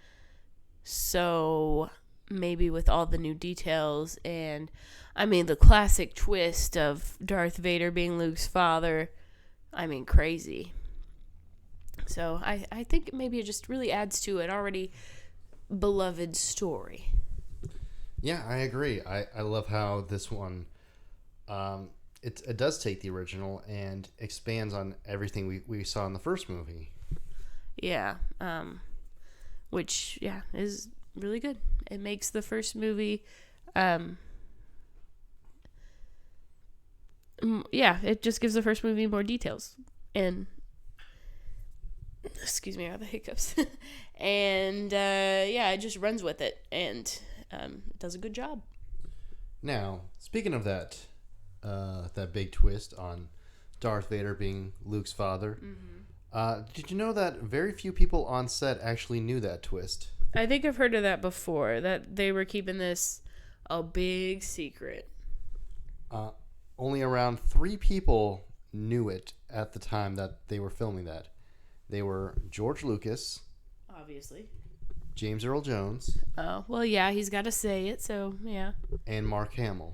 So maybe with all the new details and the classic twist of Darth Vader being Luke's father, crazy. So I think maybe it just really adds to an already beloved story. Yeah, I agree. I love how this one it does take the original and expands on everything we saw in the first movie. Yeah. Which, yeah, is really good. It makes the first movie, it just gives the first movie more details. And, excuse me, I have the hiccups. And, it just runs with it. And it does a good job. Now, speaking of that big twist on Darth Vader being Luke's father, did you know that very few people on set actually knew that twist? I think I've heard of that before, that they were keeping this a big secret. Only around 3 people knew it at the time that they were filming that. They were George Lucas, Obviously. James Earl Jones, Oh, well, yeah, he's got to say it, so, yeah. and Mark Hamill.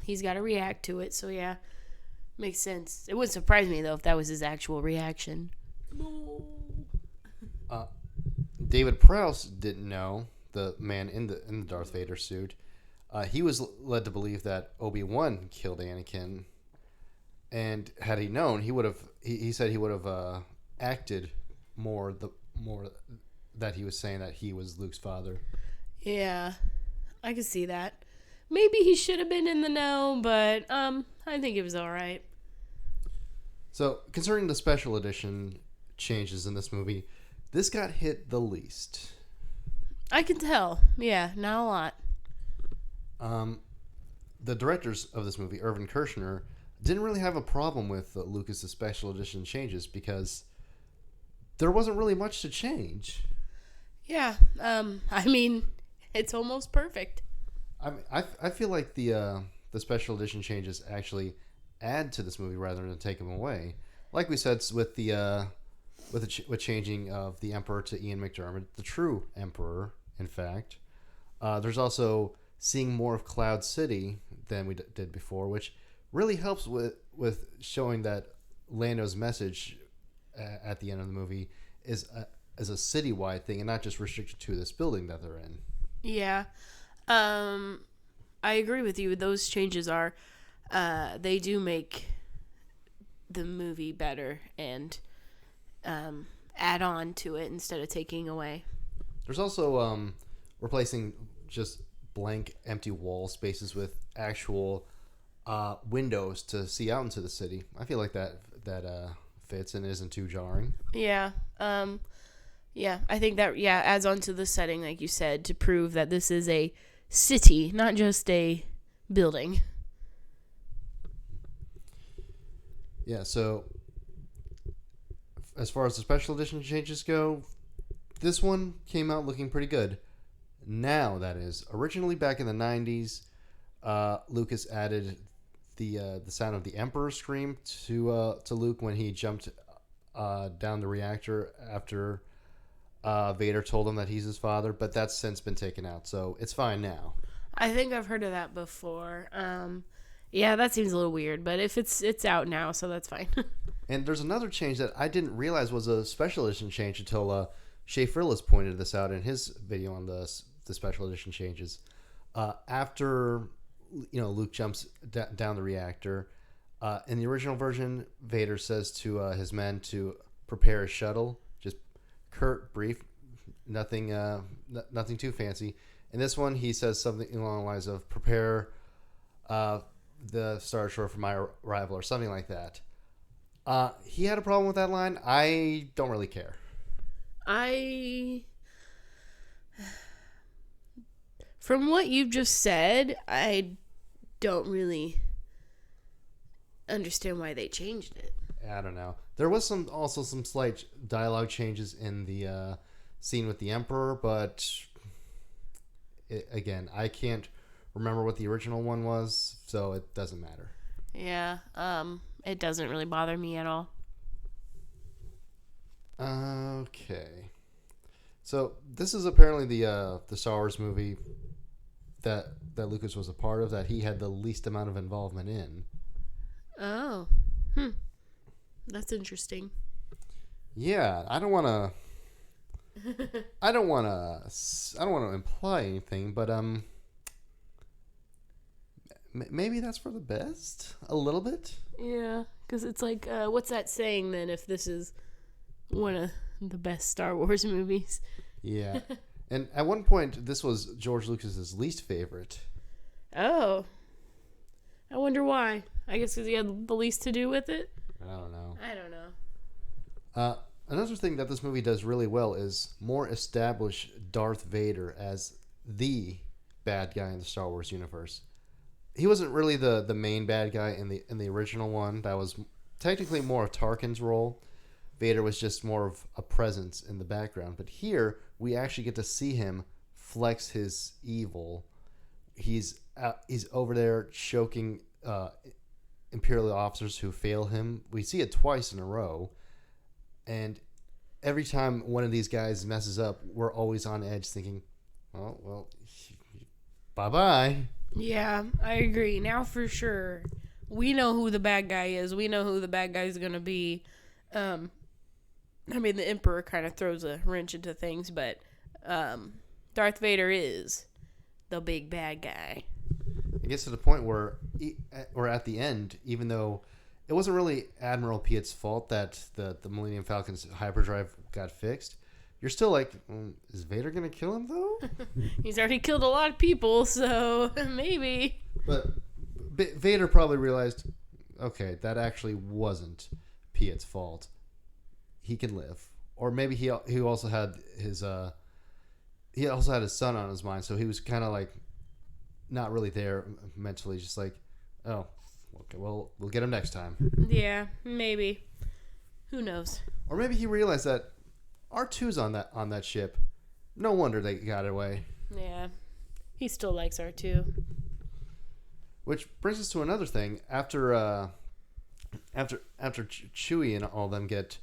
He's got to react to it, so, yeah. Makes sense. It wouldn't surprise me, though, if that was his actual reaction. David Prowse didn't know, the man in the Darth Vader suit. He was led to believe that Obi-Wan killed Anakin, and had he known, he would have. He said he would have acted more that he was saying that he was Luke's father. Yeah, I could see that. Maybe he should have been in the know, but I think it was all right. So, concerning the special edition changes in this movie, this got hit the least. I can tell. Yeah, not a lot. The directors of this movie, Irvin Kershner, didn't really have a problem with Lucas' special edition changes because there wasn't really much to change. Yeah, I mean, it's almost perfect. I feel like the special edition changes actually add to this movie rather than take them away. Like we said with with changing of the Emperor to Ian McDiarmid, the true Emperor, in fact. There's also seeing more of Cloud City than we did before, which really helps with showing that Lando's message at the end of the movie is a citywide thing and not just restricted to this building that they're in. Yeah. I agree with you. Those changes are, they do make the movie better and add on to it instead of taking away. There's also replacing just blank, empty wall spaces with actual windows to see out into the city. I feel like that fits and isn't too jarring. Yeah. Yeah, I think that, adds on to the setting, like you said, to prove that this is a city, not just a building. Yeah, so as far as the special edition changes go, this one came out looking pretty good. Now, that is. Originally, back in the 90s, Lucas added the sound of the Emperor scream to Luke when he jumped down the reactor after Vader told him that he's his father, but that's since been taken out, so it's fine now. I think I've heard of that before. Yeah, that seems a little weird, but if it's out now, so that's fine. And there's another change that I didn't realize was a special edition change until Shea Frillis pointed this out in his video on the special edition changes. After Luke jumps down the reactor, in the original version, Vader says to his men to prepare a shuttle. Just curt, brief, nothing too fancy. In this one, he says something along the lines of prepare the Star Destroyer for my arrival or something like that. He had a problem with that line. I don't really care. From what you've just said, I don't really understand why they changed it. I don't know. There was also some slight dialogue changes in the scene with the Emperor, but again, I can't remember what the original one was, so it doesn't matter. Yeah, it doesn't really bother me at all. Okay. So this is apparently the Star Wars movie that Lucas was a part of that he had the least amount of involvement in. Oh. That's interesting. Yeah, I don't want to imply anything, but maybe that's for the best, a little bit. Yeah, because it's like, what's that saying then? If this is one of the best Star Wars movies. Yeah, and at one point, this was George Lucas's least favorite. Oh, I wonder why. I guess because he had the least to do with it. I don't know. Another thing that this movie does really well is more establish Darth Vader as the bad guy in the Star Wars universe. He wasn't really the main bad guy in the original one. That was technically more of Tarkin's role. Vader was just more of a presence in the background. But here, we actually get to see him flex his evil. He's over there choking Imperial officers who fail him. We see it twice in a row. And every time one of these guys messes up, we're always on edge thinking, well, bye-bye. Yeah, I agree. Now for sure, we know who the bad guy is. We know who the bad guy is going to be. I mean, the Emperor kind of throws a wrench into things, but Darth Vader is the big bad guy. It gets to the point where at the end, even though it wasn't really Admiral Piet's fault that the Millennium Falcon's hyperdrive got fixed, you're still like, is Vader going to kill him, though? He's already killed a lot of people, so maybe. But Vader probably realized, okay, that actually wasn't Piet's fault. He can live. Or maybe he also had his son on his mind, so he was kind of like not really there mentally, just like, oh, okay, well, we'll get him next time. Yeah, maybe. Who knows? Or maybe he realized that R2's on that ship. No wonder they got away. Yeah, he still likes R2. Which brings us to another thing. After Chewie and all them get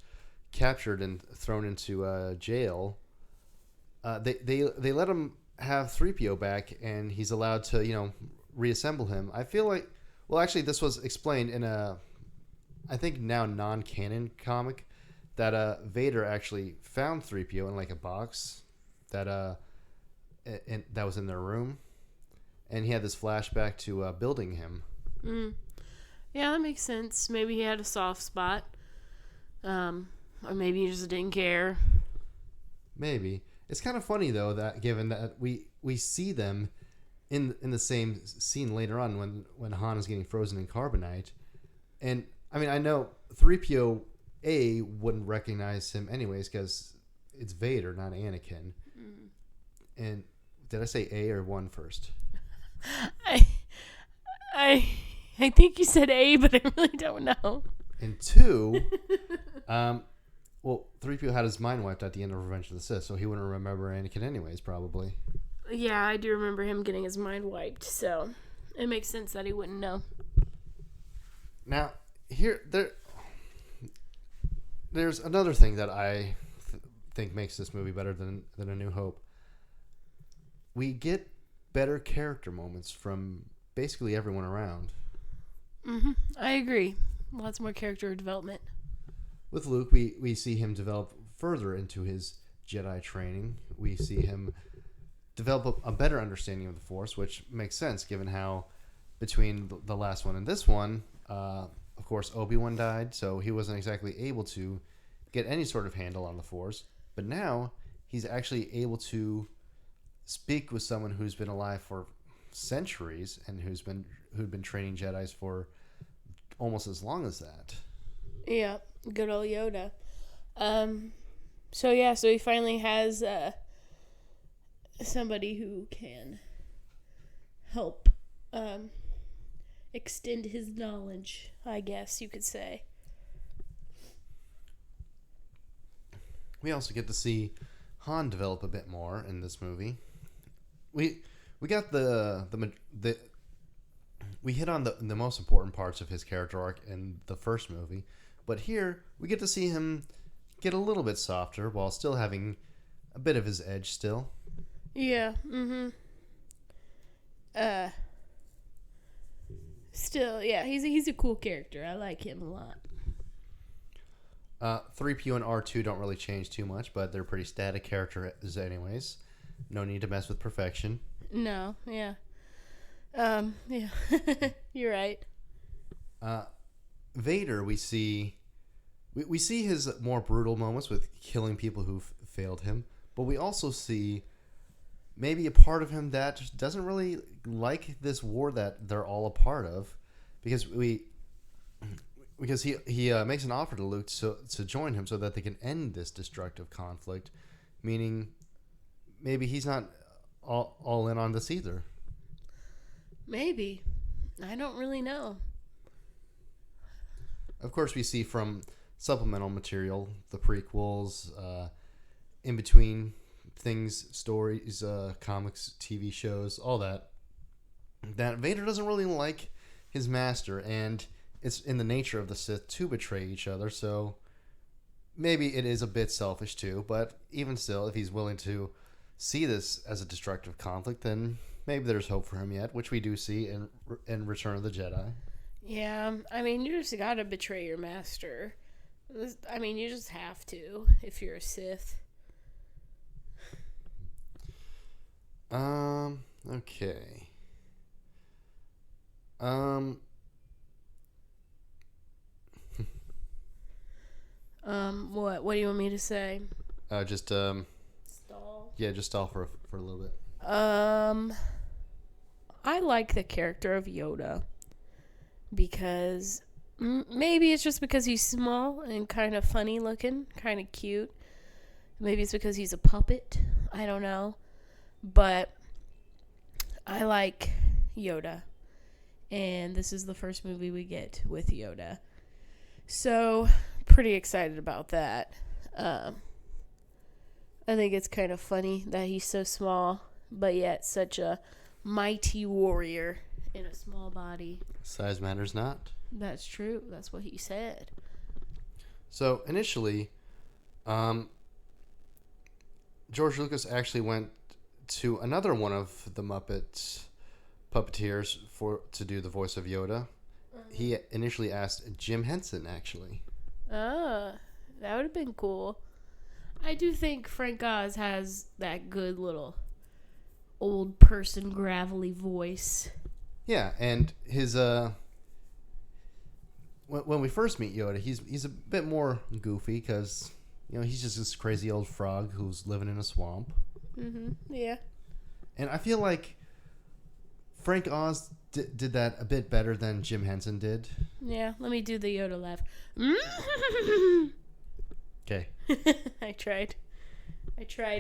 captured and thrown into jail, they let him have 3PO back, and he's allowed to reassemble him. I feel like, well, actually, this was explained in a, I think now non-canon comic, that Vader actually found 3PO in like a box that that was in their room, and he had this flashback to building him. Yeah, that makes sense. Maybe he had a soft spot, or maybe he just didn't care. Maybe. It's kind of funny though that given that we see them in the same scene later on when Han is getting frozen in carbonite, and I mean I know 3PO wouldn't recognize him anyways because it's Vader, not Anakin. And did I say A or 1 first? I think you said A, but I really don't know. And 2, well, 3PO had his mind wiped at the end of Revenge of the Sith, so he wouldn't remember Anakin anyways, probably. Yeah, I do remember him getting his mind wiped, so it makes sense that he wouldn't know. Now, there's another thing that I think makes this movie better than A New Hope. We get better character moments from basically everyone around. I agree. Lots more character development. With Luke, we see him develop further into his Jedi training. We see him develop a better understanding of the Force, which makes sense given how between the last one and this one, of course, Obi-Wan died, so he wasn't exactly able to get any sort of handle on the Force. But now he's actually able to speak with someone who's been alive for centuries and who'd been training Jedis for almost as long as that. Yeah, good old Yoda. So he finally has somebody who can help extend his knowledge, I guess you could say. We also get to see Han develop a bit more in this movie. We got we hit on the most important parts of his character arc in the first movie, but here we get to see him get a little bit softer while still having a bit of his edge still. Yeah. Still, yeah, he's a cool character. I like him a lot. 3PO and R2 don't really change too much, but they're pretty static characters anyways. No need to mess with perfection. No, yeah. Yeah. You're right. Vader, we see his more brutal moments with killing people who failed him, but we also see maybe a part of him that just doesn't really like this war that they're all a part of, because he makes an offer to Luke to join him so that they can end this destructive conflict, meaning maybe he's not all in on this either. Maybe. I don't really know. Of course, we see from supplemental material, the prequels, in between things, stories, comics, TV shows, all that Vader doesn't really like his master, and it's in the nature of the Sith to betray each other, so maybe it is a bit selfish too, but even still, if he's willing to see this as a destructive conflict, then maybe there's hope for him yet, which we do see in Return of the Jedi. Yeah, I mean, you just gotta betray your master. I mean, you just have to if you're a Sith. Okay. What do you want me to say? Stall. Yeah, just stall for a little bit. I like the character of Yoda because maybe it's just because he's small and kind of funny looking, kind of cute. Maybe it's because he's a puppet. I don't know. But I like Yoda. And this is the first movie we get with Yoda. So, pretty excited about that. I think it's kind of funny that he's so small, but yet such a mighty warrior in a small body. Size matters not. That's true. That's what he said. So, initially, George Lucas actually went to another one of the Muppet puppeteers to do the voice of Yoda. He initially asked Jim Henson, actually. Ah, that would have been cool. I do think Frank Oz has that good little old person gravelly voice. Yeah, and his when we first meet Yoda, he's a bit more goofy because he's just this crazy old frog who's living in a swamp. Yeah. And I feel like Frank Oz did that a bit better than Jim Henson did. Yeah, let me do the Yoda laugh. Okay. I tried,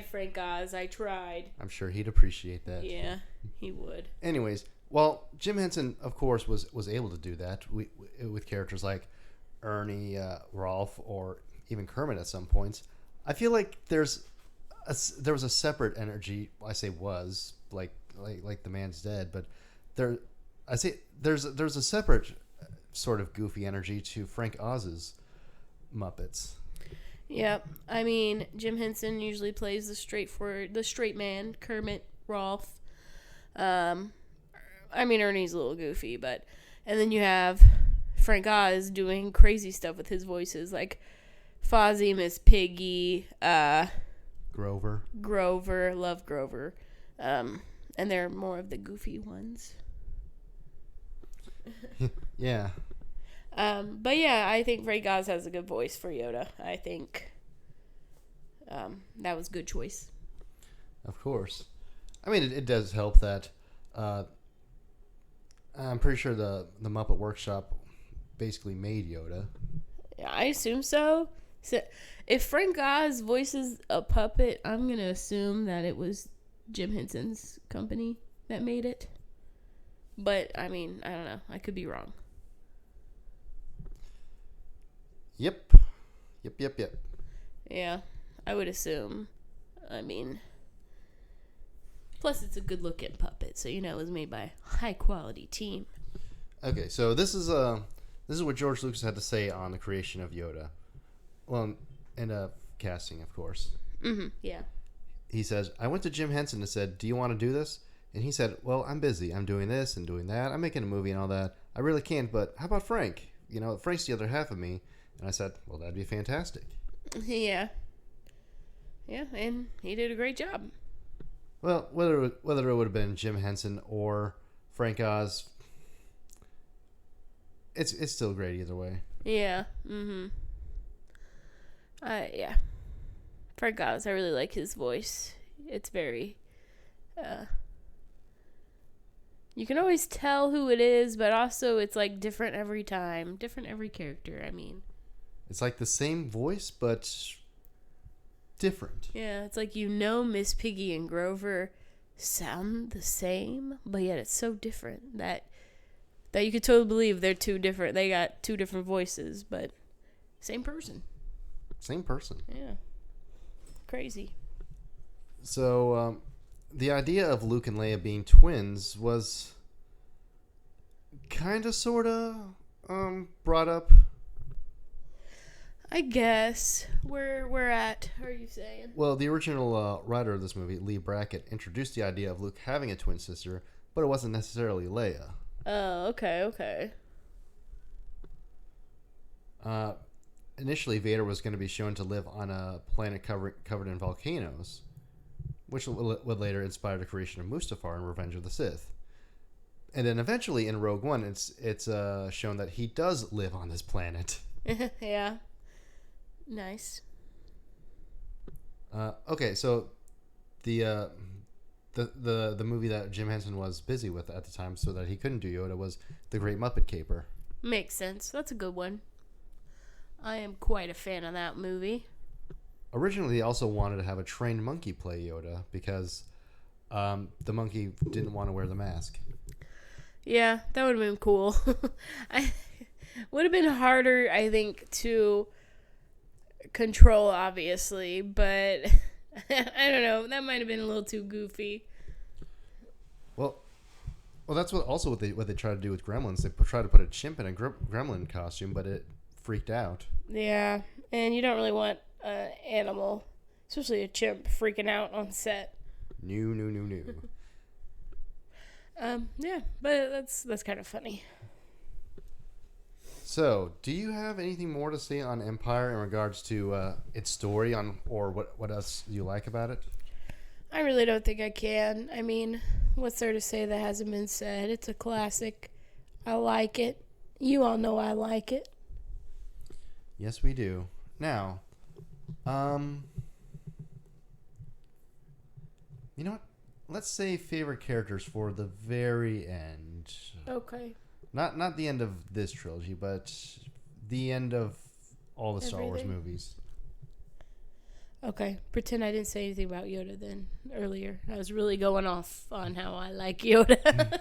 Frank Oz. I tried. I'm sure he'd appreciate that. Yeah, he would. Anyways, well, Jim Henson, of course, was able to do that with characters like Ernie, Rolf, or even Kermit at some points. I feel like there was a separate energy. I say was like the man's dead, but there's a separate sort of goofy energy to Frank Oz's Muppets. Yep. I mean, Jim Henson usually plays the straight man, Kermit, Rolf. I mean, Ernie's a little goofy, and then you have Frank Oz doing crazy stuff with his voices, like Fozzie, Miss Piggy, Grover, love Grover, and they're more of the goofy ones. Yeah. But yeah, I think Frank Oz has a good voice for Yoda. I think that was a good choice. Of course. I mean, it does help that I'm pretty sure the Muppet Workshop basically made Yoda. Yeah, I assume so. So if Frank Oz voices a puppet, I'm going to assume that it was Jim Henson's company that made it. But, I mean, I don't know. I could be wrong. Yep. Yeah, I would assume. I mean, plus it's a good-looking puppet, so it was made by a high-quality team. Okay, so this is what George Lucas had to say on the creation of Yoda. Well, and casting, of course. Yeah. He says, I went to Jim Henson and said, do you want to do this? And he said, well, I'm busy. I'm doing this and doing that. I'm making a movie and all that. I really can't, but how about Frank? Frank's the other half of me. And I said, well, that'd be fantastic. Yeah. Yeah, and he did a great job. Well, whether it would have been Jim Henson or Frank Oz. It's still great either way. Yeah. Mm-hmm. Yeah. Frank Oz, I really like his voice. It's very, you can always tell who it is, but also it's like different every time. Different every character, I mean. It's like the same voice, but different. Yeah, it's like Miss Piggy and Grover sound the same, but yet it's so different that you could totally believe they're two different. They got two different voices, but same person. Same person. Yeah. Crazy. So, the idea of Luke and Leia being twins was kind of, sort of, brought up. I guess. Where at, are you saying? Well, the original writer of this movie, Lee Brackett, introduced the idea of Luke having a twin sister, but it wasn't necessarily Leia. Oh, okay. Initially, Vader was going to be shown to live on a planet covered in volcanoes, which would later inspire the creation of Mustafar in Revenge of the Sith. And then eventually in Rogue One, it's shown that he does live on this planet. Yeah. Nice. Okay, so the movie that Jim Henson was busy with at the time, so that he couldn't do Yoda, was The Great Muppet Caper. Makes sense. That's a good one. I am quite a fan of that movie. Originally, they also wanted to have a trained monkey play Yoda because the monkey didn't want to wear the mask. Yeah, that would have been cool. I would have been harder, I think, to control, obviously, but I don't know. That might have been a little too goofy. Well, that's what they tried to do with Gremlins. They tried to put a chimp in a gremlin costume, but it freaked out. Yeah, and you don't really want an animal, especially a chimp, freaking out on set. No. Yeah, but that's kind of funny. So, do you have anything more to say on Empire in regards to its story or what else you like about it? I really don't think I can. I mean, what's there to say that hasn't been said? It's a classic. I like it. You all know I like it. Yes, we do. Now, you know what? Let's say favorite characters for the very end. Okay. Not the end of this trilogy, but the end of all the Star Wars movies. Okay. Pretend I didn't say anything about Yoda then earlier. I was really going off on how I like Yoda.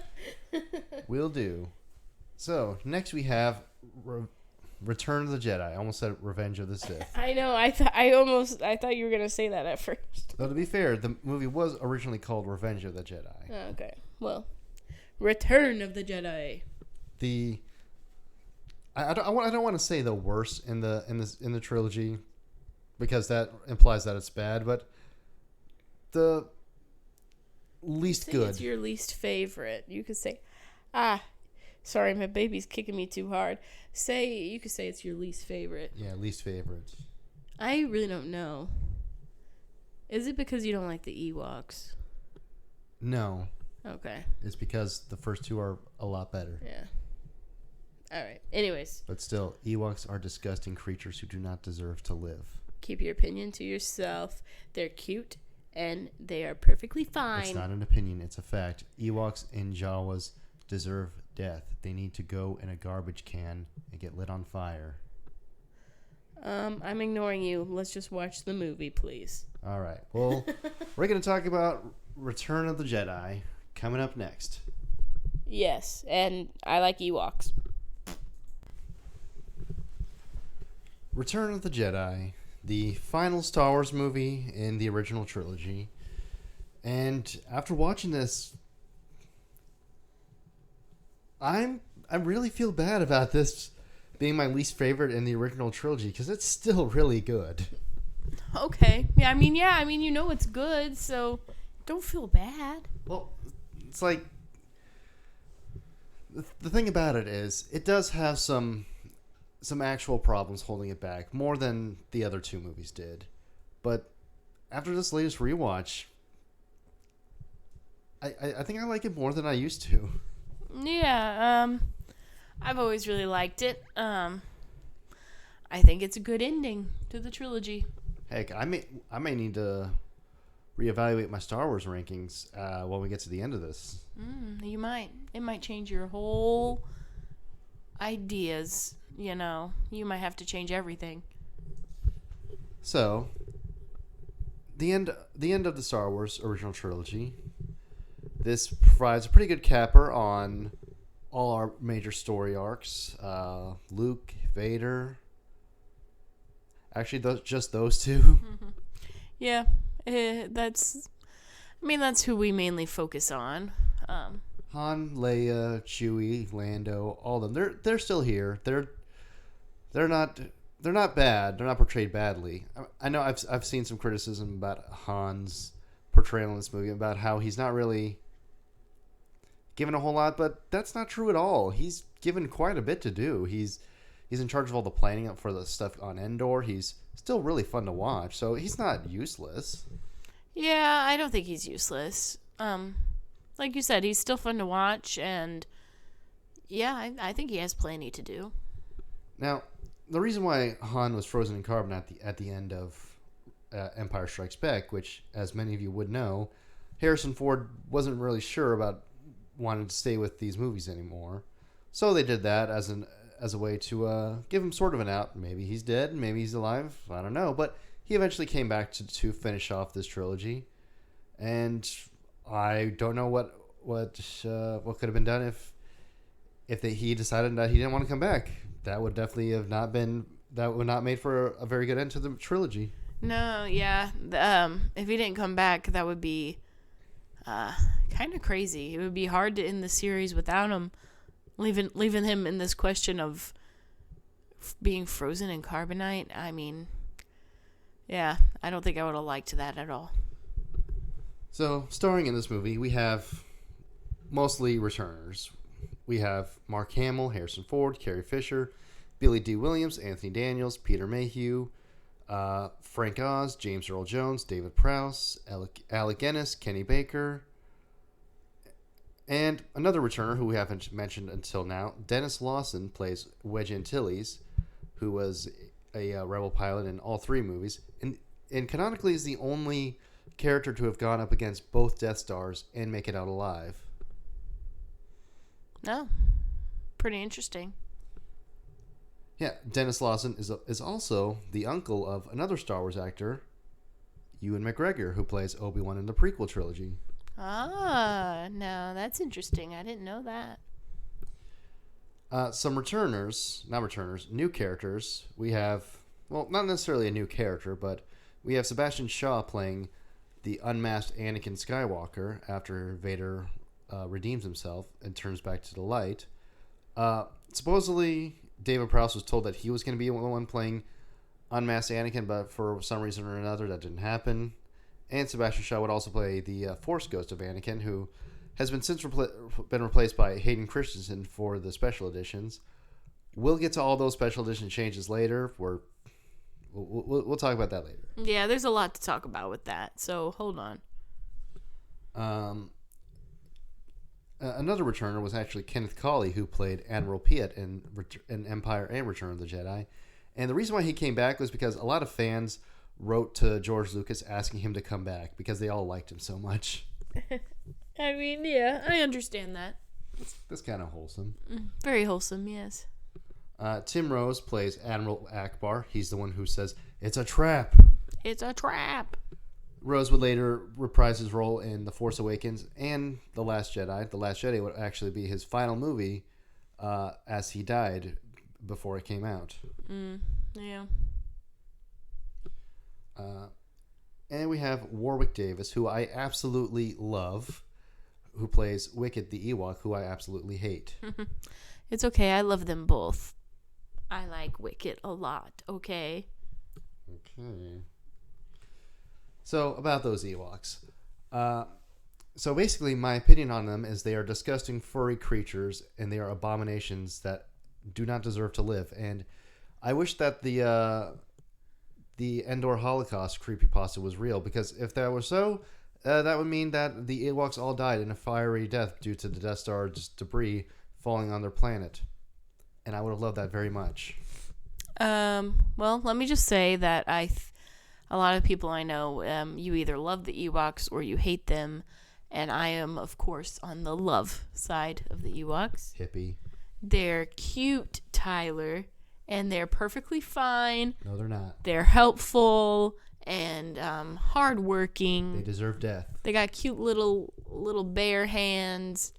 Will do. So, next we have Return of the Jedi. I almost said Revenge of the Sith. I know. I thought you were going to say that at first. Though, to be fair, the movie was originally called Revenge of the Jedi. Okay. Well, Return of the Jedi. I don't want to say the worst in the trilogy, because that implies that it's bad, but the least good. It's your least favorite. You could say, sorry, my baby's kicking me too hard. You could say it's your least favorite. Yeah, least favorite. I really don't know. Is it because you don't like the Ewoks? No. Okay. It's because the first two are a lot better. Yeah. All right. Anyways. But still, Ewoks are disgusting creatures who do not deserve to live. Keep your opinion to yourself. They're cute, and they are perfectly fine. It's not an opinion. It's a fact. Ewoks and Jawas deserve death. They need to go in a garbage can and get lit on fire. I'm ignoring you. Let's just watch the movie, please. All right. Well, we're going to talk about Return of the Jedi coming up next. Yes, and I like Ewoks. Return of the Jedi, the final Star Wars movie in the original trilogy. And after watching this, I really feel bad about this being my least favorite in the original trilogy, because it's still really good. Okay. Yeah, I mean, you know it's good, so don't feel bad. Well, it's like, the thing about it is, it does have some actual problems holding it back, more than the other two movies did. But after this latest rewatch, I think I like it more than I used to. Yeah, I've always really liked it. I think it's a good ending to the trilogy. Heck, I may need to reevaluate my Star Wars rankings when we get to the end of this. You might. It might change your whole ideas. You might have to change everything. So, the end of the Star Wars original trilogy. This provides a pretty good capper on all our major story arcs. Luke, Vader. Actually, just those two. Yeah, that's who we mainly focus on. Han, Leia, Chewie, Lando, all of them. They're still here. They're not bad. They're not portrayed badly. I know I've seen some criticism about Han's portrayal in this movie, about how he's not really given a whole lot, but that's not true at all. He's given quite a bit to do. He's in charge of all the planning up for the stuff on Endor. He's still really fun to watch, so he's not useless. Yeah, I don't think he's useless. Like you said, he's still fun to watch, and yeah, I think he has plenty to do. Now, the reason why Han was frozen in carbon at the end of Empire Strikes Back, which, as many of you would know, Harrison Ford wasn't really sure about wanting to stay with these movies anymore, so they did that as a way to give him sort of an out. Maybe he's dead, maybe he's alive, I don't know, but he eventually came back to finish off this trilogy, and I don't know what could have been done if he decided that he didn't want to come back. That would definitely not made for a very good end to the trilogy. No, yeah. If he didn't come back, that would be kind of crazy. It would be hard to end the series without him, leaving him in this question of being frozen in carbonite. I mean, yeah, I don't think I would have liked that at all. So, starring in this movie, we have mostly returners. We have Mark Hamill, Harrison Ford, Carrie Fisher, Billy D. Williams, Anthony Daniels, Peter Mayhew, Frank Oz, James Earl Jones, David Prowse, Alec Guinness, Kenny Baker, and another returner who we haven't mentioned until now, Dennis Lawson, plays Wedge Antilles, who was a rebel pilot in all three movies, and canonically is the only character to have gone up against both Death Stars and make it out alive. No, pretty interesting. Yeah, Dennis Lawson is also the uncle of another Star Wars actor, Ewan McGregor, who plays Obi-Wan in the prequel trilogy. Ah, no, that's interesting. I didn't know that. Some new characters. We have, well, not necessarily a new character, but we have Sebastian Shaw playing the unmasked Anakin Skywalker after Vader redeems himself and turns back to the light. Supposedly, David Prowse was told that he was going to be the one playing unmasked Anakin, but for some reason or another, that didn't happen. And Sebastian Shaw would also play the Force Ghost of Anakin, who has been been replaced by Hayden Christensen for the special editions. We'll get to all those special edition changes later. We'll talk about that later. Yeah, there's a lot to talk about with that, so hold on. Another returner was actually Kenneth Cawley, who played Admiral Piet in Empire and Return of the Jedi. And the reason why he came back was because a lot of fans wrote to George Lucas asking him to come back because they all liked him so much. I mean, yeah, I understand that. That's kind of wholesome. Very wholesome, yes. Tim Rose plays Admiral Akbar. He's the one who says, "It's a trap." It's a trap. Rose would later reprise his role in The Force Awakens and The Last Jedi. The Last Jedi would actually be his final movie as he died before it came out. Yeah. And we have Warwick Davis, who I absolutely love, who plays Wicket the Ewok, who I absolutely hate. It's okay. I love them both. I like Wicket a lot. Okay. Okay. So, about those Ewoks. So, basically, my opinion on them is they are disgusting, furry creatures, and they are abominations that do not deserve to live. And I wish that the Endor Holocaust creepypasta was real, because if that were so, That would mean that the Ewoks all died in a fiery death due to the Death Star's debris falling on their planet. And I would have loved that very much. Well, let me just say that a lot of people I know, you either love the Ewoks or you hate them. And I am, of course, on the love side of the Ewoks. Hippie. They're cute, Tyler, and they're perfectly fine. No, they're not. They're helpful and hardworking. They deserve death. They got cute little bear hands,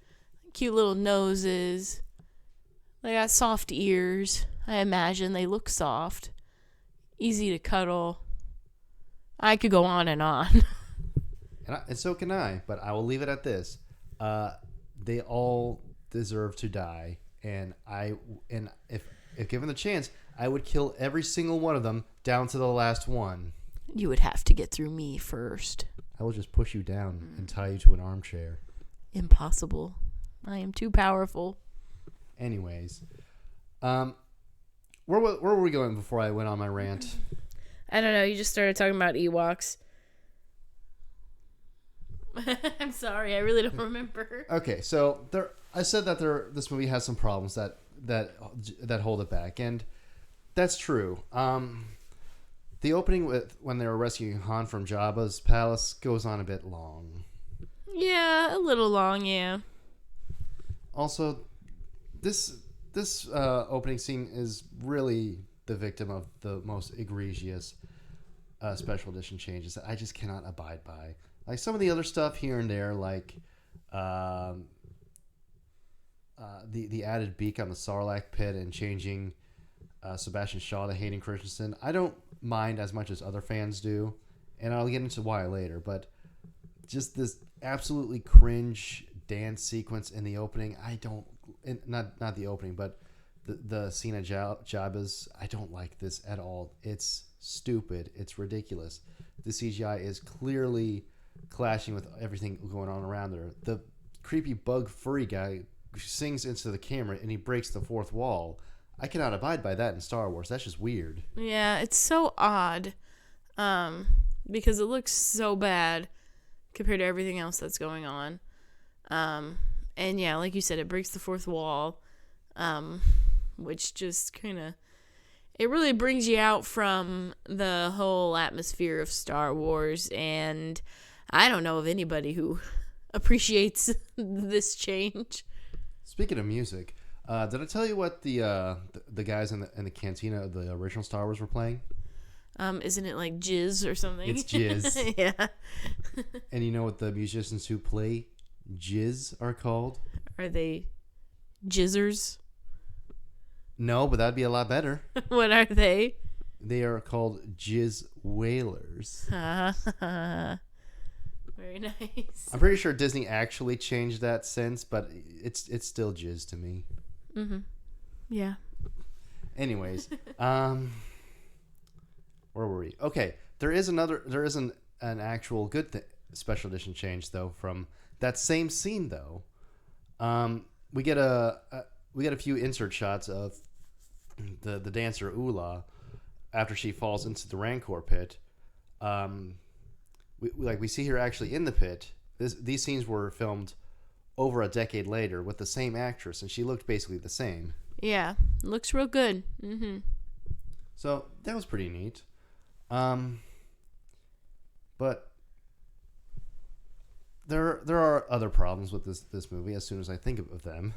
cute little noses. They got soft ears. I imagine they look soft, easy to cuddle. I could go on and on. And so can I, but I will leave it at this. They all deserve to die, and if given the chance, I would kill every single one of them down to the last one. You would have to get through me first. I will just push you down and tie you to an armchair. Impossible. I am too powerful. Anyways, where were we going before I went on my rant? I don't know. You just started talking about Ewoks. I'm sorry. I really don't remember. Okay, so I said that this movie has some problems that hold it back, and that's true. The opening when they were rescuing Han from Jabba's palace goes on a bit long. Yeah, a little long, yeah. Also, this opening scene is really the victim of the most egregious special edition changes that I just cannot abide by. Like some of the other stuff here and there, like the added beak on the Sarlacc pit and changing Sebastian Shaw to Hayden Christensen, I don't mind as much as other fans do, and I'll get into why later. But just this absolutely cringe dance sequence in the opening, not the opening, but the scene at Jabba's, I don't like this at all. It's stupid. It's ridiculous. The CGI is clearly clashing with everything going on around there. The creepy bug furry guy sings into the camera and he breaks the fourth wall. I cannot abide by that in Star Wars. That's just weird. Yeah, it's so odd. Because it looks so bad compared to everything else that's going on. And yeah, like you said, it breaks the fourth wall. Which just kind of, it really brings you out from the whole atmosphere of Star Wars, and I don't know of anybody who appreciates this change. Speaking of music, did I tell you what the guys in the cantina of the original Star Wars were playing? Isn't it like Jizz or something? It's Jizz. Yeah. And you know what the musicians who play Jizz are called? Are they Jizzers? No, but that'd be a lot better. What are they? They are called Jizz Whalers. Very nice. I'm pretty sure Disney actually changed that since, but it's still Jizz to me. Mm-hmm. Yeah. Anyways, where were we? Okay, there is an actual good special edition change though from that same scene though. We get a few insert shots of the dancer Ula after she falls into the Rancor pit. We see her actually in the pit. These scenes were filmed over a decade later with the same actress, and she looked basically the same. Yeah, looks real good. Mm-hmm. So that was pretty neat. But there are other problems with this movie. As soon as I think of them.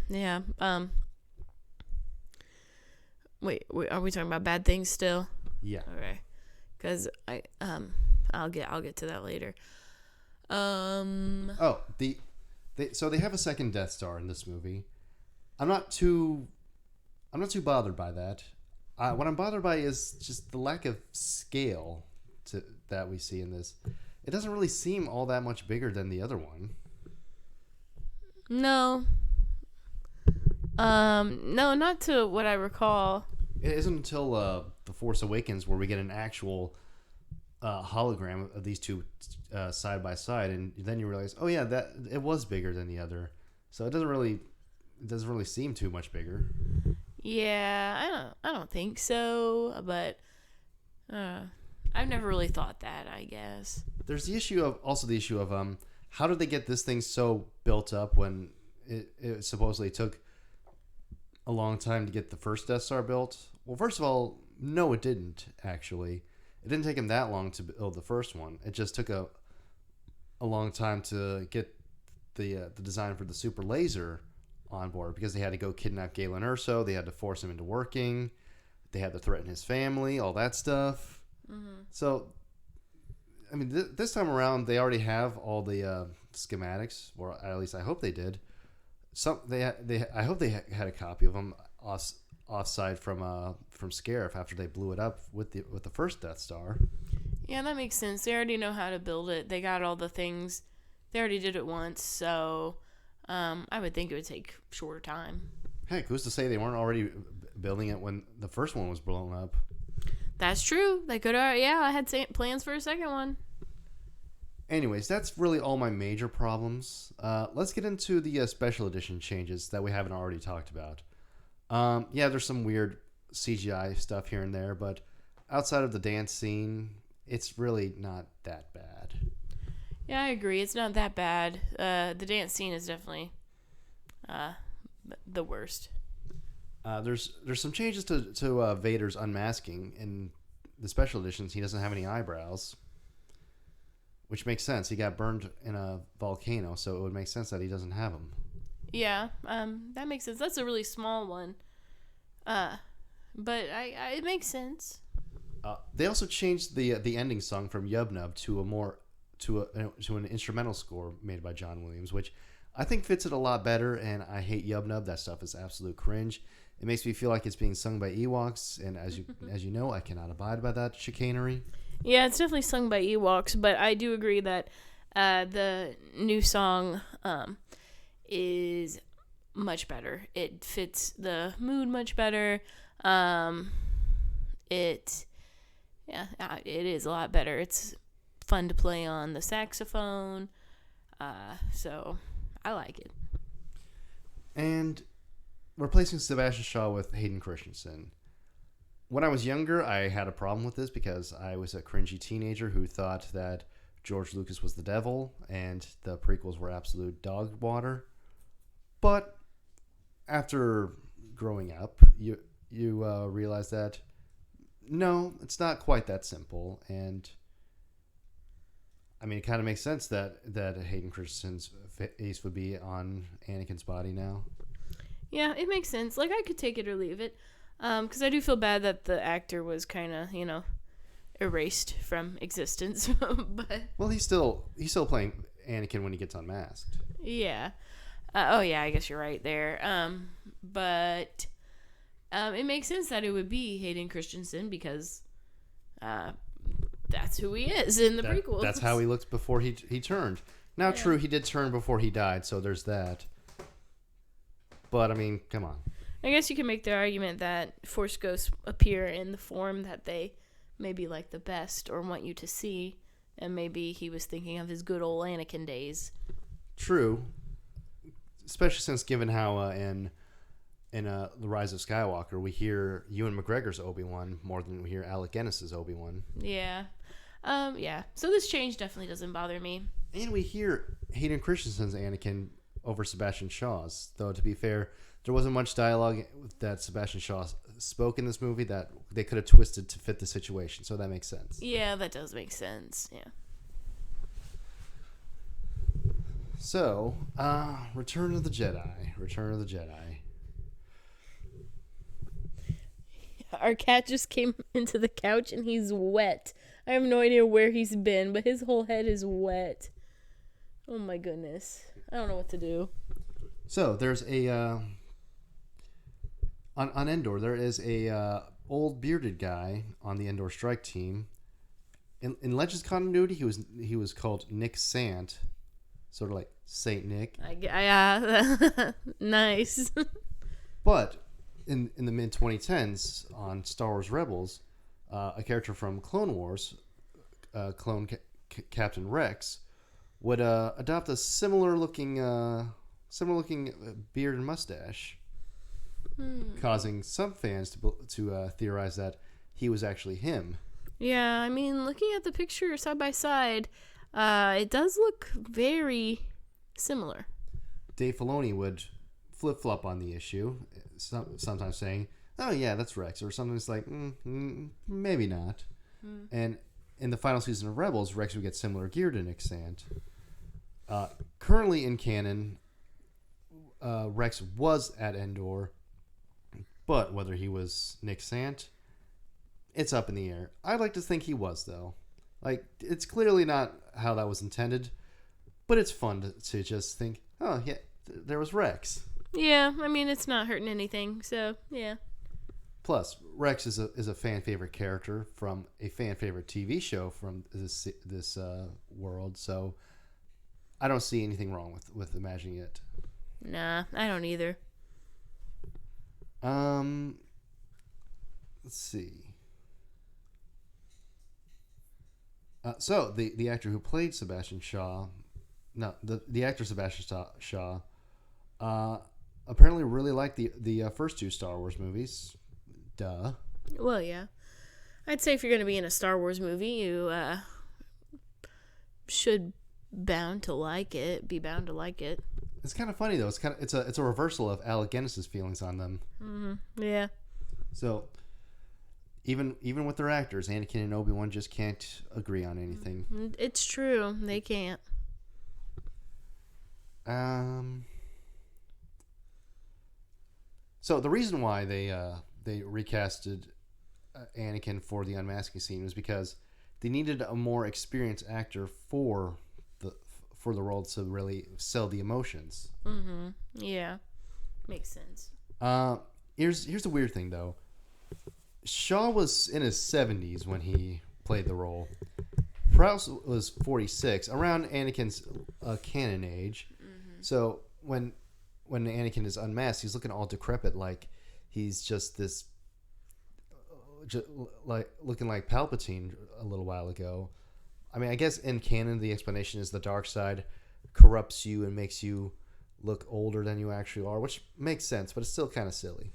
Yeah. Wait, are we talking about bad things still? Yeah. Okay. Because I'll get to that later. So they have a second Death Star in this movie. I'm not too bothered by that. What I'm bothered by is just the lack of scale that we see in this. It doesn't really seem all that much bigger than the other one. No. No, not to what I recall. It isn't until The Force Awakens where we get an actual hologram of these two side by side, and then you realize, oh yeah, that it was bigger than the other. So it doesn't really seem too much bigger. Yeah, I don't think so, but I've never really thought that, I guess. There's the issue of how did they get this thing so built up when it supposedly took a long time to get the first Death Star built? Well, first of all, no, it didn't actually. It didn't take them that long to build the first one. It just took a long time to get the design for the super laser on board because they had to go kidnap Galen Erso. They had to force him into working. They had to threaten his family, all that stuff. Mm-hmm. So, I mean, this time around, they already have all the schematics, or at least I hope they did. I hope they had a copy of them offside from Scarif after they blew it up with the first Death Star. Yeah, that makes sense. They already know how to build it. They got all the things. They already did it once, so I would think it would take shorter time. Heck, who's to say they weren't already building it when the first one was blown up? That's true. They could have. Yeah, I had plans for a second one. Anyways, that's really all my major problems. Let's get into the special edition changes that we haven't already talked about. Yeah, there's some weird CGI stuff here and there, but outside of the dance scene, it's really not that bad. Yeah, I agree. It's not that bad. The dance scene is definitely the worst. There's some changes to Vader's unmasking in the special editions. He doesn't have any eyebrows, which makes sense. He got burned in a volcano, so it would make sense that he doesn't have them. Yeah, that makes sense. That's a really small one, but it makes sense. They also changed the ending song from Yub Nub to an instrumental score made by John Williams, which I think fits it a lot better. And I hate Yub Nub. That stuff is absolute cringe. It makes me feel like it's being sung by Ewoks, and as you know, I cannot abide by that chicanery. Yeah, it's definitely sung by Ewoks, but I do agree that the new song is much better. It fits the mood much better. It is a lot better. It's fun to play on the saxophone, so I like it. And replacing Sebastian Shaw with Hayden Christensen. When I was younger, I had a problem with this because I was a cringy teenager who thought that George Lucas was the devil and the prequels were absolute dog water. But after growing up, you realize that no, it's not quite that simple. And I mean, it kind of makes sense that Hayden Christensen's face would be on Anakin's body now. Yeah, it makes sense. Like, I could take it or leave it. Because I do feel bad that the actor was kind of, erased from existence. But well, he's still playing Anakin when he gets unmasked. Yeah. I guess you're right there. But it makes sense that it would be Hayden Christensen because that's who he is in the prequels. That's how he looked before he turned. Now, true, he did turn before he died, so there's that. But, I mean, come on. I guess you can make the argument that Force ghosts appear in the form that they maybe like the best or want you to see, and maybe he was thinking of his good old Anakin days. True. Especially since given how in The Rise of Skywalker, we hear Ewan McGregor's Obi-Wan more than we hear Alec Guinness's Obi-Wan. Yeah. So this change definitely doesn't bother me. And we hear Hayden Christensen's Anakin over Sebastian Shaw's. Though, to be fair, there wasn't much dialogue that Sebastian Shaw spoke in this movie that they could have twisted to fit the situation. So that makes sense. Yeah, that does make sense. Yeah. So, Return of the Jedi. Our cat just came into the couch and he's wet. I have no idea where he's been, but his whole head is wet. Oh my goodness. I don't know what to do. So, there's a... On Endor, there is a old bearded guy on the Endor strike team. In Legends continuity, he was called Nick Sant. Sort of like Saint Nick. Nice. But in the mid 2010s on Star Wars Rebels, a character from Clone Wars, Captain Rex, would adopt a similar looking beard and mustache, causing some fans to theorize that he was actually him. Yeah, I mean, looking at the picture side by side, It does look very similar. Dave Filoni would flip-flop on the issue, sometimes saying, "Oh yeah, that's Rex," or sometimes like, "Maybe not." And in the final season of Rebels, Rex would get similar gear to Nick Sant. Currently in canon, Rex was at Endor, but whether he was Nick Sant, it's up in the air. I'd like to think he was, though. Like, it's clearly not how that was intended, but it's fun to just think, oh, yeah, there was Rex. Yeah, I mean, it's not hurting anything, so, yeah. Plus, Rex is a fan favorite character from a fan favorite TV show from this world, so I don't see anything wrong with imagining it. Nah, I don't either. Let's see. So the actor who played Sebastian Shaw, the actor Sebastian Shaw, apparently really liked the first two Star Wars movies. Duh. Well, yeah. I'd say if you're going to be in a Star Wars movie, you should be bound to like it. It's kind of funny though. It's a reversal of Alec Guinness's feelings on them. Mm-hmm. Yeah. So even with their actors, Anakin and Obi-Wan just can't agree on anything. It's true. They can't. So the reason why they recasted Anakin for the unmasking scene was because they needed a more experienced actor for the role to really sell the emotions. Mm-hmm. Yeah. Makes sense. Here's the weird thing though. Shaw was in his 70s when he played the role. Prowse was 46, around Anakin's canon age. Mm-hmm. So when Anakin is unmasked, he's looking all decrepit, like he's just this, like looking like Palpatine a little while ago. I mean, I guess in canon the explanation is the dark side corrupts you and makes you look older than you actually are, which makes sense, but it's still kind of silly.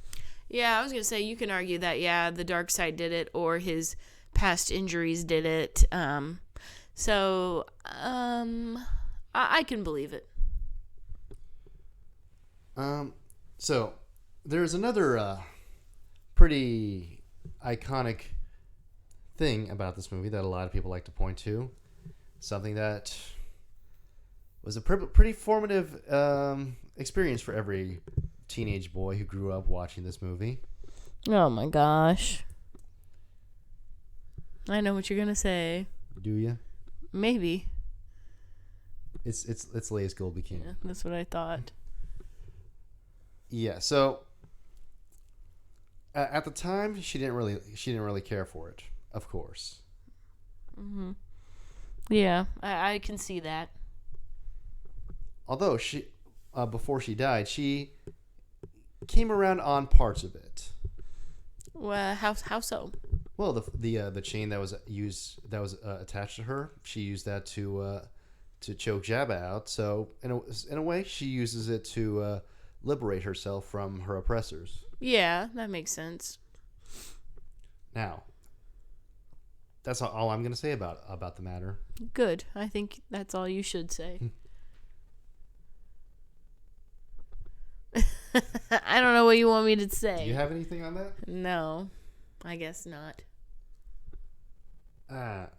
Yeah, I was going to say, you can argue that, yeah, the dark side did it, or his past injuries did it. I can believe it. So there's another pretty iconic thing about this movie that a lot of people like to point to. Something that was a pretty formative experience for every teenage boy who grew up watching this movie. Oh my gosh. I know what you're gonna say. Do you? Maybe. It's Leia's Gold Bikini. Yeah, that's what I thought. Yeah, so at the time she didn't really care for it, of course. Mm-hmm. Yeah, I can see that. Although she before she died, she came around on parts of it. Well, how so? Well, the chain that was attached to her, she used that to choke Jabba out. So in a way, she uses it to liberate herself from her oppressors. Yeah, that makes sense. Now, that's all I'm going to say about the matter. Good. I think that's all you should say. I don't know what you want me to say. Do you have anything on that? No, I guess not.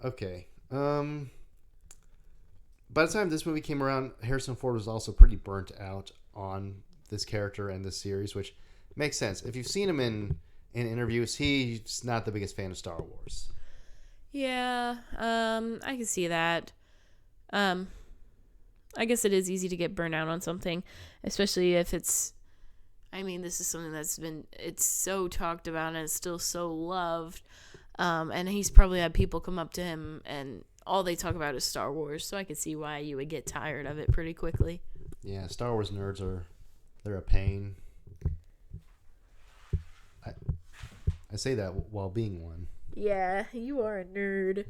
Okay. By the time this movie came around, Harrison Ford was also pretty burnt out on this character and this series, which makes sense. If you've seen him in interviews, he's not the biggest fan of Star Wars. Yeah, I can see that. I guess it is easy to get burnt out on something, especially if it's, I mean, this is something it's so talked about and it's still so loved. And he's probably had people come up to him and all they talk about is Star Wars. So I could see why you would get tired of it pretty quickly. Yeah, Star Wars nerds they're a pain. I say that while being one. Yeah, you are a nerd.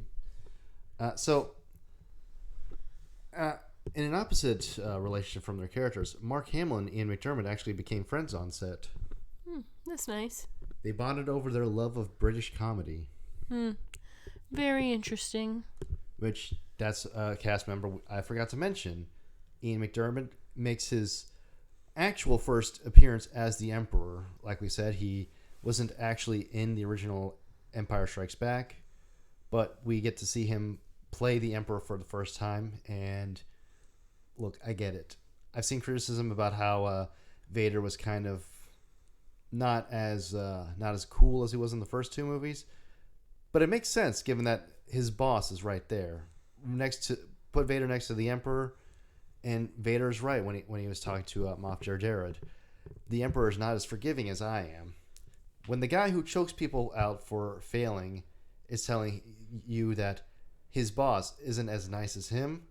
In an opposite relationship from their characters, Mark Hamill and Ian McDiarmid actually became friends on set. That's nice. They bonded over their love of British comedy. Very interesting. which that's a cast member I forgot to mention. Ian McDiarmid makes his actual first appearance as the Emperor. Like we said, he wasn't actually in the original Empire Strikes Back, but we get to see him play the Emperor for the first time. And look, I get it. I've seen criticism about how Vader was kind of not as cool as he was in the first two movies, but it makes sense given that his boss is right there, put Vader next to the Emperor, and Vader's right when he was talking to Moff Jarjared. The Emperor is not as forgiving as I am. When the guy who chokes people out for failing is telling you that his boss isn't as nice as him,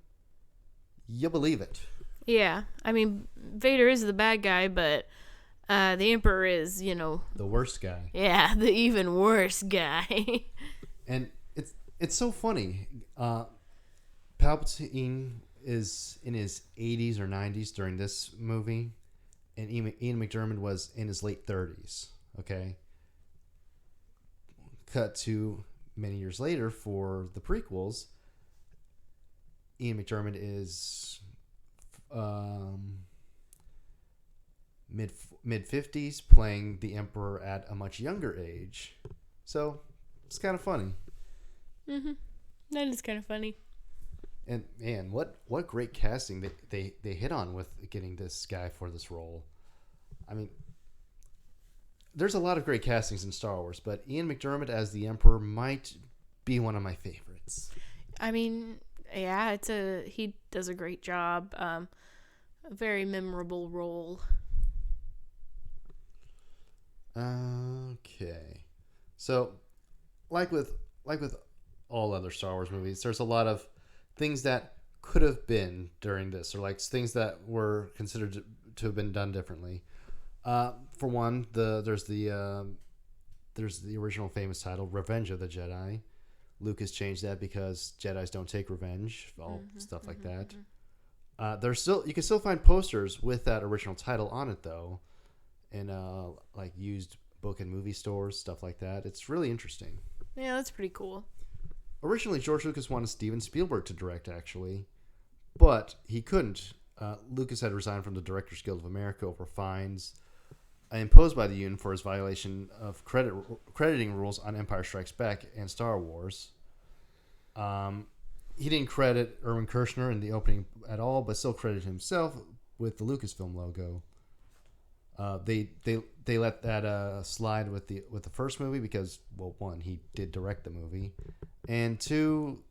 you believe it. Yeah, I mean, Vader is the bad guy, but the Emperor is, the worst guy. Yeah, the even worse guy. And it's so funny. Palpatine is in his 80s or 90s during this movie, and Ian McDiarmid was in his late 30s. Okay. Cut to many years later for the prequels. Ian McDiarmid is mid 50s, playing the Emperor at a much younger age. So it's kind of funny. That is kind of funny. And man, what great casting they hit on with getting this guy for this role. I mean, there's a lot of great castings in Star Wars, but Ian McDiarmid as the Emperor might be one of my favorites. I mean, yeah, he does a great job. A very memorable role. Okay, so like with all other Star Wars movies, there's a lot of things that could have been during this, or like things that were considered to have been done differently. For one, there's the original famous title, Revenge of the Jedi. Lucas changed that because Jedis don't take revenge, stuff like that. You can still find posters with that original title on it though, in like used book and movie stores, stuff like that. It's really interesting. Yeah, that's pretty cool. Originally, George Lucas wanted Steven Spielberg to direct, actually, but he couldn't. Lucas had resigned from the Directors Guild of America over fines imposed by the union for his violation of crediting rules on Empire Strikes Back and Star Wars. He didn't credit Irwin Kershner in the opening at all, but still credited himself with the Lucasfilm logo. They let that slide with the first movie because, well, one, he did direct the movie, and two,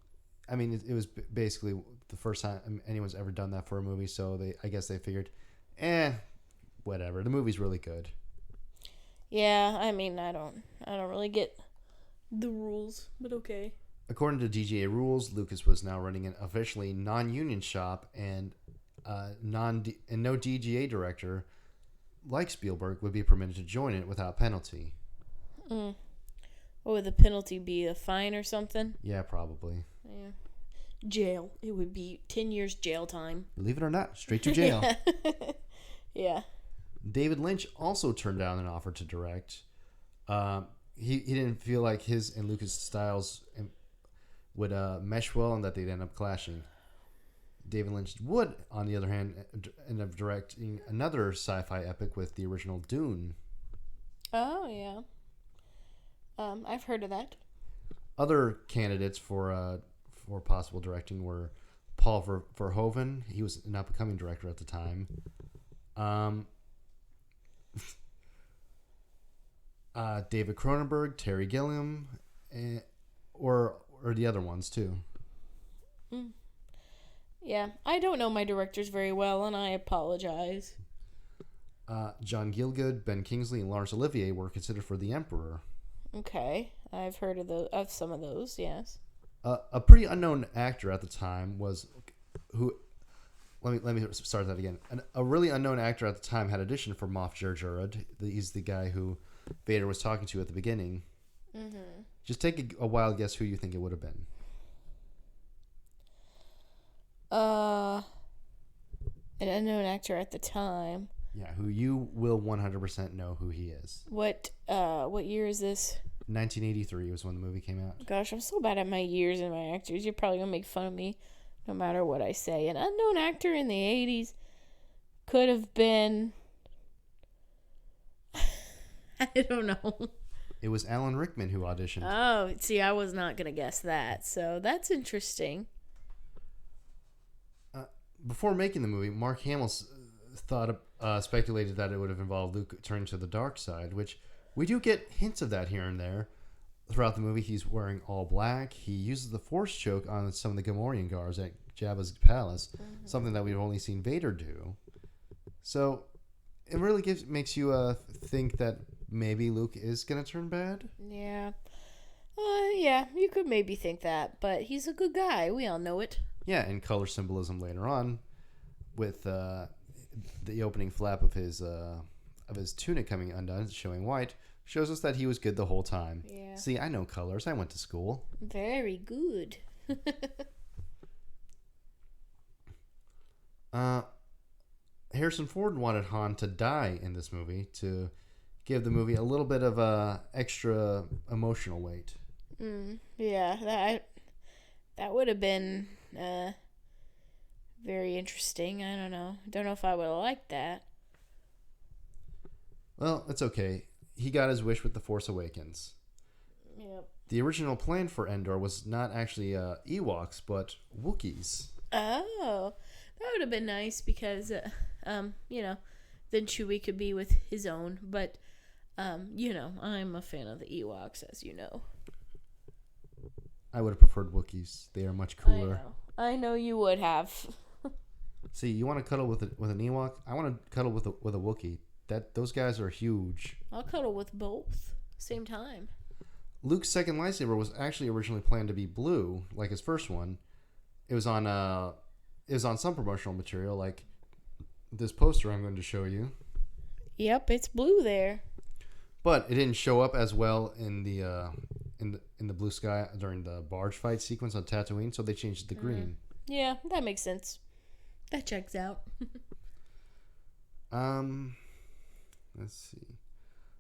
I mean, it was basically the first time anyone's ever done that for a movie, so I guess they figured, whatever. The movie's really good. Yeah, I mean, I don't really get the rules, but okay. According to DGA rules, Lucas was now running an officially non-union shop, and no DGA director like Spielberg would be permitted to join it without penalty. What would the penalty be? A fine or something? Yeah, probably. Yeah. Jail. It would be 10 years jail time. Believe it or not, straight to jail. Yeah. David Lynch also turned down an offer to direct. He didn't feel like his and Lucas' styles would mesh well and that they'd end up clashing. David Lynch would, on the other hand, end up directing another sci-fi epic with the original Dune. Oh, yeah. I've heard of that. Other candidates for possible directing were Paul Verhoeven. He was an up-and-coming director at the time. David Cronenberg, Terry Gilliam, or the other ones too. Yeah, I don't know my directors very well, and I apologize. John Gielgud, Ben Kingsley, and Laurence Olivier were considered for The Emperor. Okay, I've heard of some of those. Yes. A pretty unknown actor at the time was who. Let me start that again. A really unknown actor at the time had auditioned for Moff Jarjared. He's the guy who Vader was talking to at the beginning. Mm-hmm. Just take a wild guess who you think it would have been. An unknown actor at the time. Yeah, who you will 100% know who he is. What year is this? 1983 was when the movie came out. Gosh, I'm so bad at my years and my actors. You're probably going to make fun of me no matter what I say. An unknown actor in the 80s could have been... I don't know. It was Alan Rickman who auditioned. Oh, see, I was not going to guess that. So that's interesting. Before making the movie, Mark Hamill speculated that it would have involved Luke turning to the dark side, which we do get hints of that here and there. Throughout the movie, he's wearing all black. He uses the Force choke on some of the Gamorrean guards at Jabba's palace, something that we've only seen Vader do. So it really makes you think that maybe Luke is going to turn bad. Yeah. Yeah, you could maybe think that, but he's a good guy. We all know it. Yeah, and color symbolism later on with the opening flap of his tunic coming undone, showing white, shows us that he was good the whole time. Yeah. See, I know colors. I went to school. Very good. Harrison Ford wanted Han to die in this movie to give the movie a little bit of extra emotional weight. Yeah, that would have been very interesting. I don't know. Don't know if I would have liked that. Well, it's okay. He got his wish with The Force Awakens. Yep. The original plan for Endor was not actually Ewoks, but Wookiees. Oh, that would have been nice because, then Chewie could be with his own. But, I'm a fan of the Ewoks, as you know. I would have preferred Wookiees. They are much cooler. I know you would have. See, you want to cuddle with an Ewok? I want to cuddle with a Wookiee. Those guys are huge. I'll cuddle with both same time. Luke's second lightsaber was actually originally planned to be blue, like his first one. It was on some promotional material, like this poster I'm going to show you. Yep, it's blue there. But it didn't show up as well in the blue sky during the barge fight sequence on Tatooine, so they changed it to green. Yeah, that makes sense. That checks out. Let's see.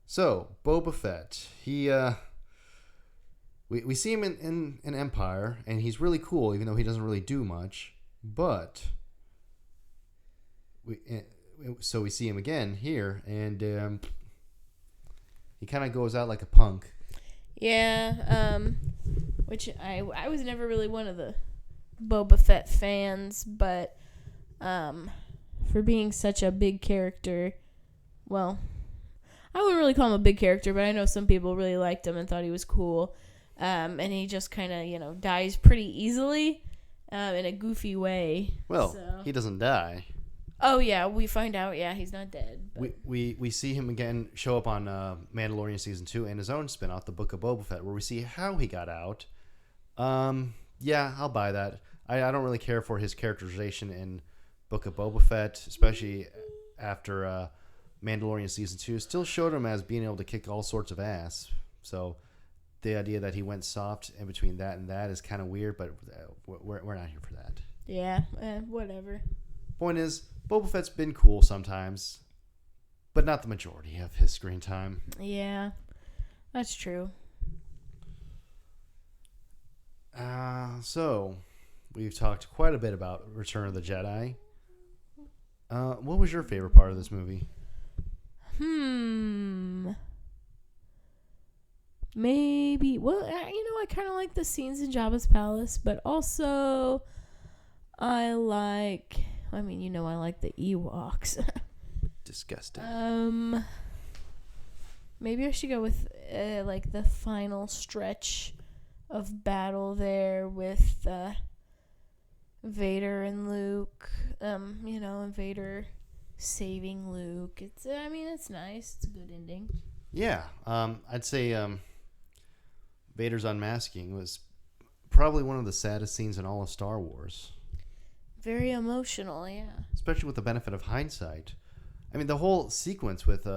So Boba Fett, he we see him in Empire, and he's really cool, even though he doesn't really do much. But we see him again here, and he kind of goes out like a punk. Yeah, which I was never really one of the Boba Fett fans, but for being such a big character, well, I wouldn't really call him a big character, but I know some people really liked him and thought he was cool. And he just kind of, dies pretty easily in a goofy way. Well, he doesn't die. Oh, yeah, we find out, he's not dead. But. We see him again show up on Mandalorian Season 2 and his own spinoff, The Book of Boba Fett, where we see how he got out. Yeah, I'll buy that. I don't really care for his characterization in Book of Boba Fett, especially after Mandalorian Season 2. Still showed him as being able to kick all sorts of ass. So the idea that he went soft in between that and that is kind of weird, but we're not here for that. Yeah, whatever. Point is, Boba Fett's been cool sometimes, but not the majority of his screen time. Yeah, that's true. So, we've talked quite a bit about Return of the Jedi. What was your favorite part of this movie? Maybe, well, I kind of like the scenes in Jabba's palace, but also I like the Ewoks. Disgusting. Maybe I should go with the final stretch of battle there with Vader and Luke. And Vader saving Luke. It's nice. It's a good ending. Yeah. I'd say Vader's unmasking was probably one of the saddest scenes in all of Star Wars. Very emotional, yeah. Especially with the benefit of hindsight. I mean, the whole sequence with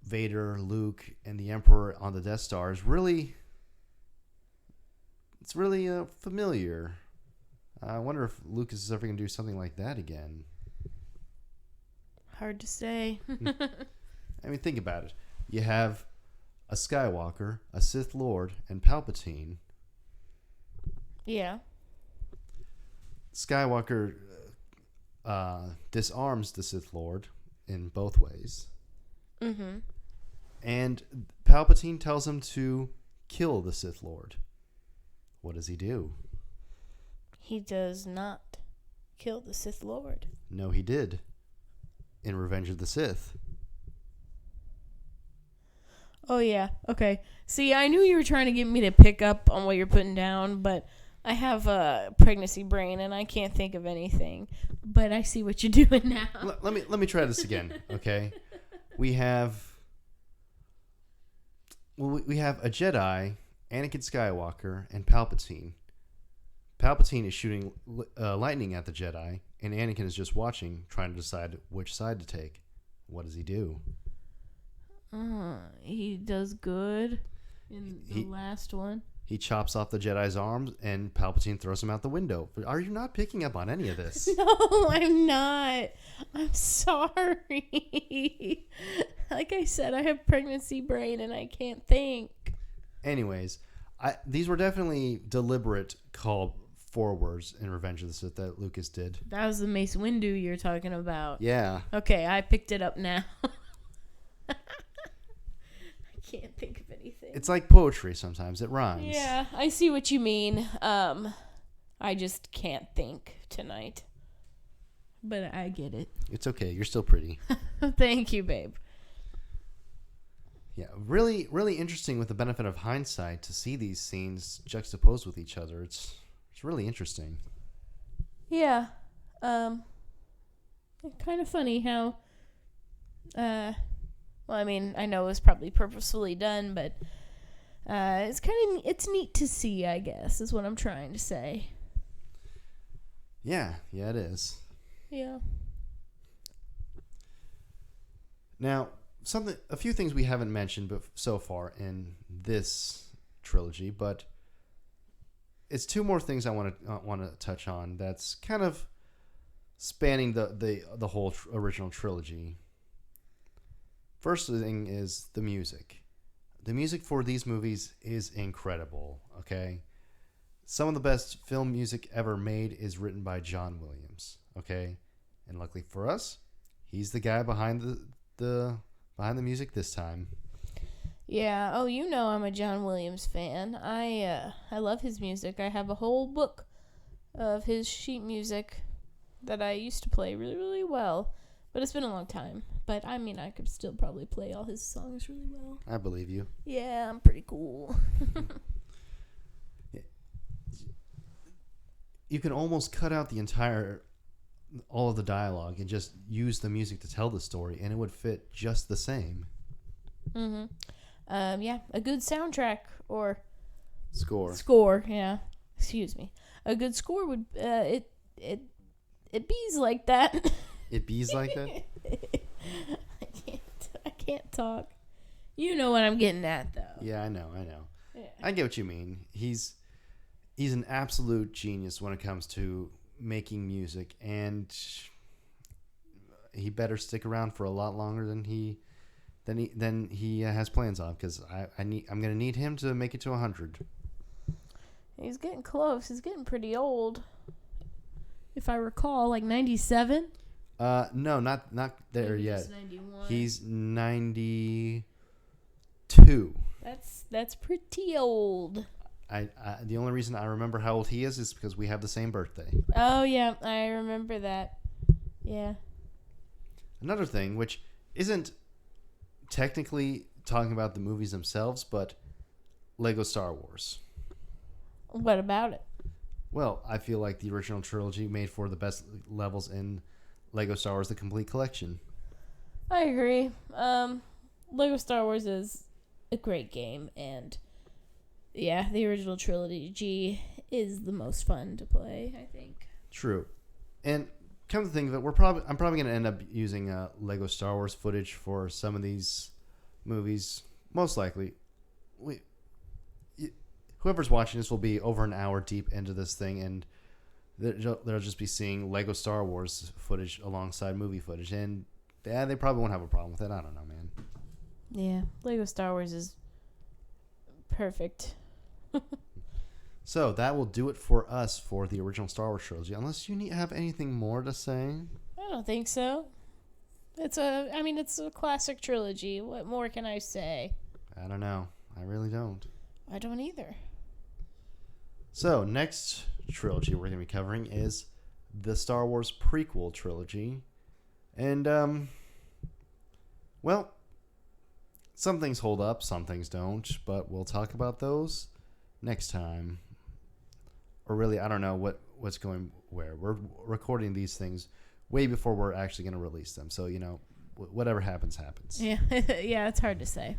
Vader, Luke, and the Emperor on the Death Star is really familiar. I wonder if Lucas is ever going to do something like that again. Hard to say. I mean, think about it. You have a Skywalker, a Sith Lord, and Palpatine. Yeah. Skywalker disarms the Sith Lord in both ways. Mm-hmm. And Palpatine tells him to kill the Sith Lord. What does he do? He does not kill the Sith Lord. No, he did. In Revenge of the Sith. Oh, yeah. Okay. See, I knew you were trying to get me to pick up on what you're putting down, but I have a pregnancy brain and I can't think of anything. But I see what you're doing now. Let me try this again, okay? We have a Jedi, Anakin Skywalker, and Palpatine. Palpatine is shooting lightning at the Jedi, and Anakin is just watching, trying to decide which side to take. What does he do? He does good in the last one. He chops off the Jedi's arms, and Palpatine throws him out the window. Are you not picking up on any of this? No, I'm not. I'm sorry. Like I said, I have pregnancy brain and I can't think. Anyways, these were definitely deliberate call forwards in Revenge of the Sith that Lucas did. That was the Mace Windu you're talking about. Yeah. Okay, I picked it up now. I can't think of anything. It's like poetry sometimes. It rhymes. Yeah, I see what you mean. I just can't think tonight. But I get it. It's okay. You're still pretty. Thank you, babe. Yeah, really, really interesting with the benefit of hindsight to see these scenes juxtaposed with each other. It's really interesting. Yeah. Kind of funny how, well, I mean, I know it was probably purposefully done, but it's neat to see, I guess, is what I'm trying to say. Yeah, it is. Yeah. Now, a few things we haven't mentioned so far in this trilogy, but it's two more things I want to touch on. That's kind of spanning the whole original trilogy. First thing is the music. The music for these movies is incredible. Okay, some of the best film music ever made is written by John Williams. Okay, and luckily for us, he's the guy behind the music this time. Yeah. Oh, you know I'm a John Williams fan. I love his music. I have a whole book of his sheet music that I used to play really, really well. But it's been a long time. But, I mean, I could still probably play all his songs really well. I believe you. Yeah, I'm pretty cool. You can almost cut out all of the dialogue and just use the music to tell the story, and it would fit just the same. Mm-hmm. Yeah, a good soundtrack or score. Yeah, excuse me. A good score would it bees like that. It bees like that. I can't talk. You know what I'm getting at, though. Yeah, I know. Yeah. I get what you mean. He's an absolute genius when it comes to making music, and he better stick around for a lot longer than he has plans on, because I'm gonna need him to make it to 100. He's getting close. He's getting pretty old. If I recall, like 97. No, not there Maybe yet. he's 91. He's 92. That's pretty old. The only reason I remember how old he is because we have the same birthday. Oh yeah, I remember that. Yeah. Another thing, which isn't technically talking about the movies themselves, but Lego Star Wars. What about it? Well, I feel like the original trilogy made for the best levels in Lego Star Wars: The Complete Collection. I agree. Lego Star Wars is a great game, and yeah, the original trilogy is the most fun to play, I think. True. And come to think of it, I'm probably going to end up using Lego Star Wars footage for some of these movies. Most likely. Whoever's watching this will be over an hour deep into this thing, and they'll just be seeing Lego Star Wars footage alongside movie footage, and they probably won't have a problem with it. I don't know, man. Yeah, Lego Star Wars is Perfect. So that will do it for us for the original Star Wars trilogy. Unless you have anything more to say. I don't think so. It's a classic trilogy. What more can I say? I don't know. I really don't. I don't either. So next trilogy we're going to be covering is the Star Wars prequel trilogy. And, well, some things hold up, some things don't, but we'll talk about those next time. Or really, I don't know what's going where. We're recording these things way before we're actually going to release them. So, whatever happens, happens. Yeah, yeah, it's hard to say.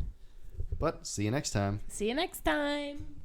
But see you next time. See you next time.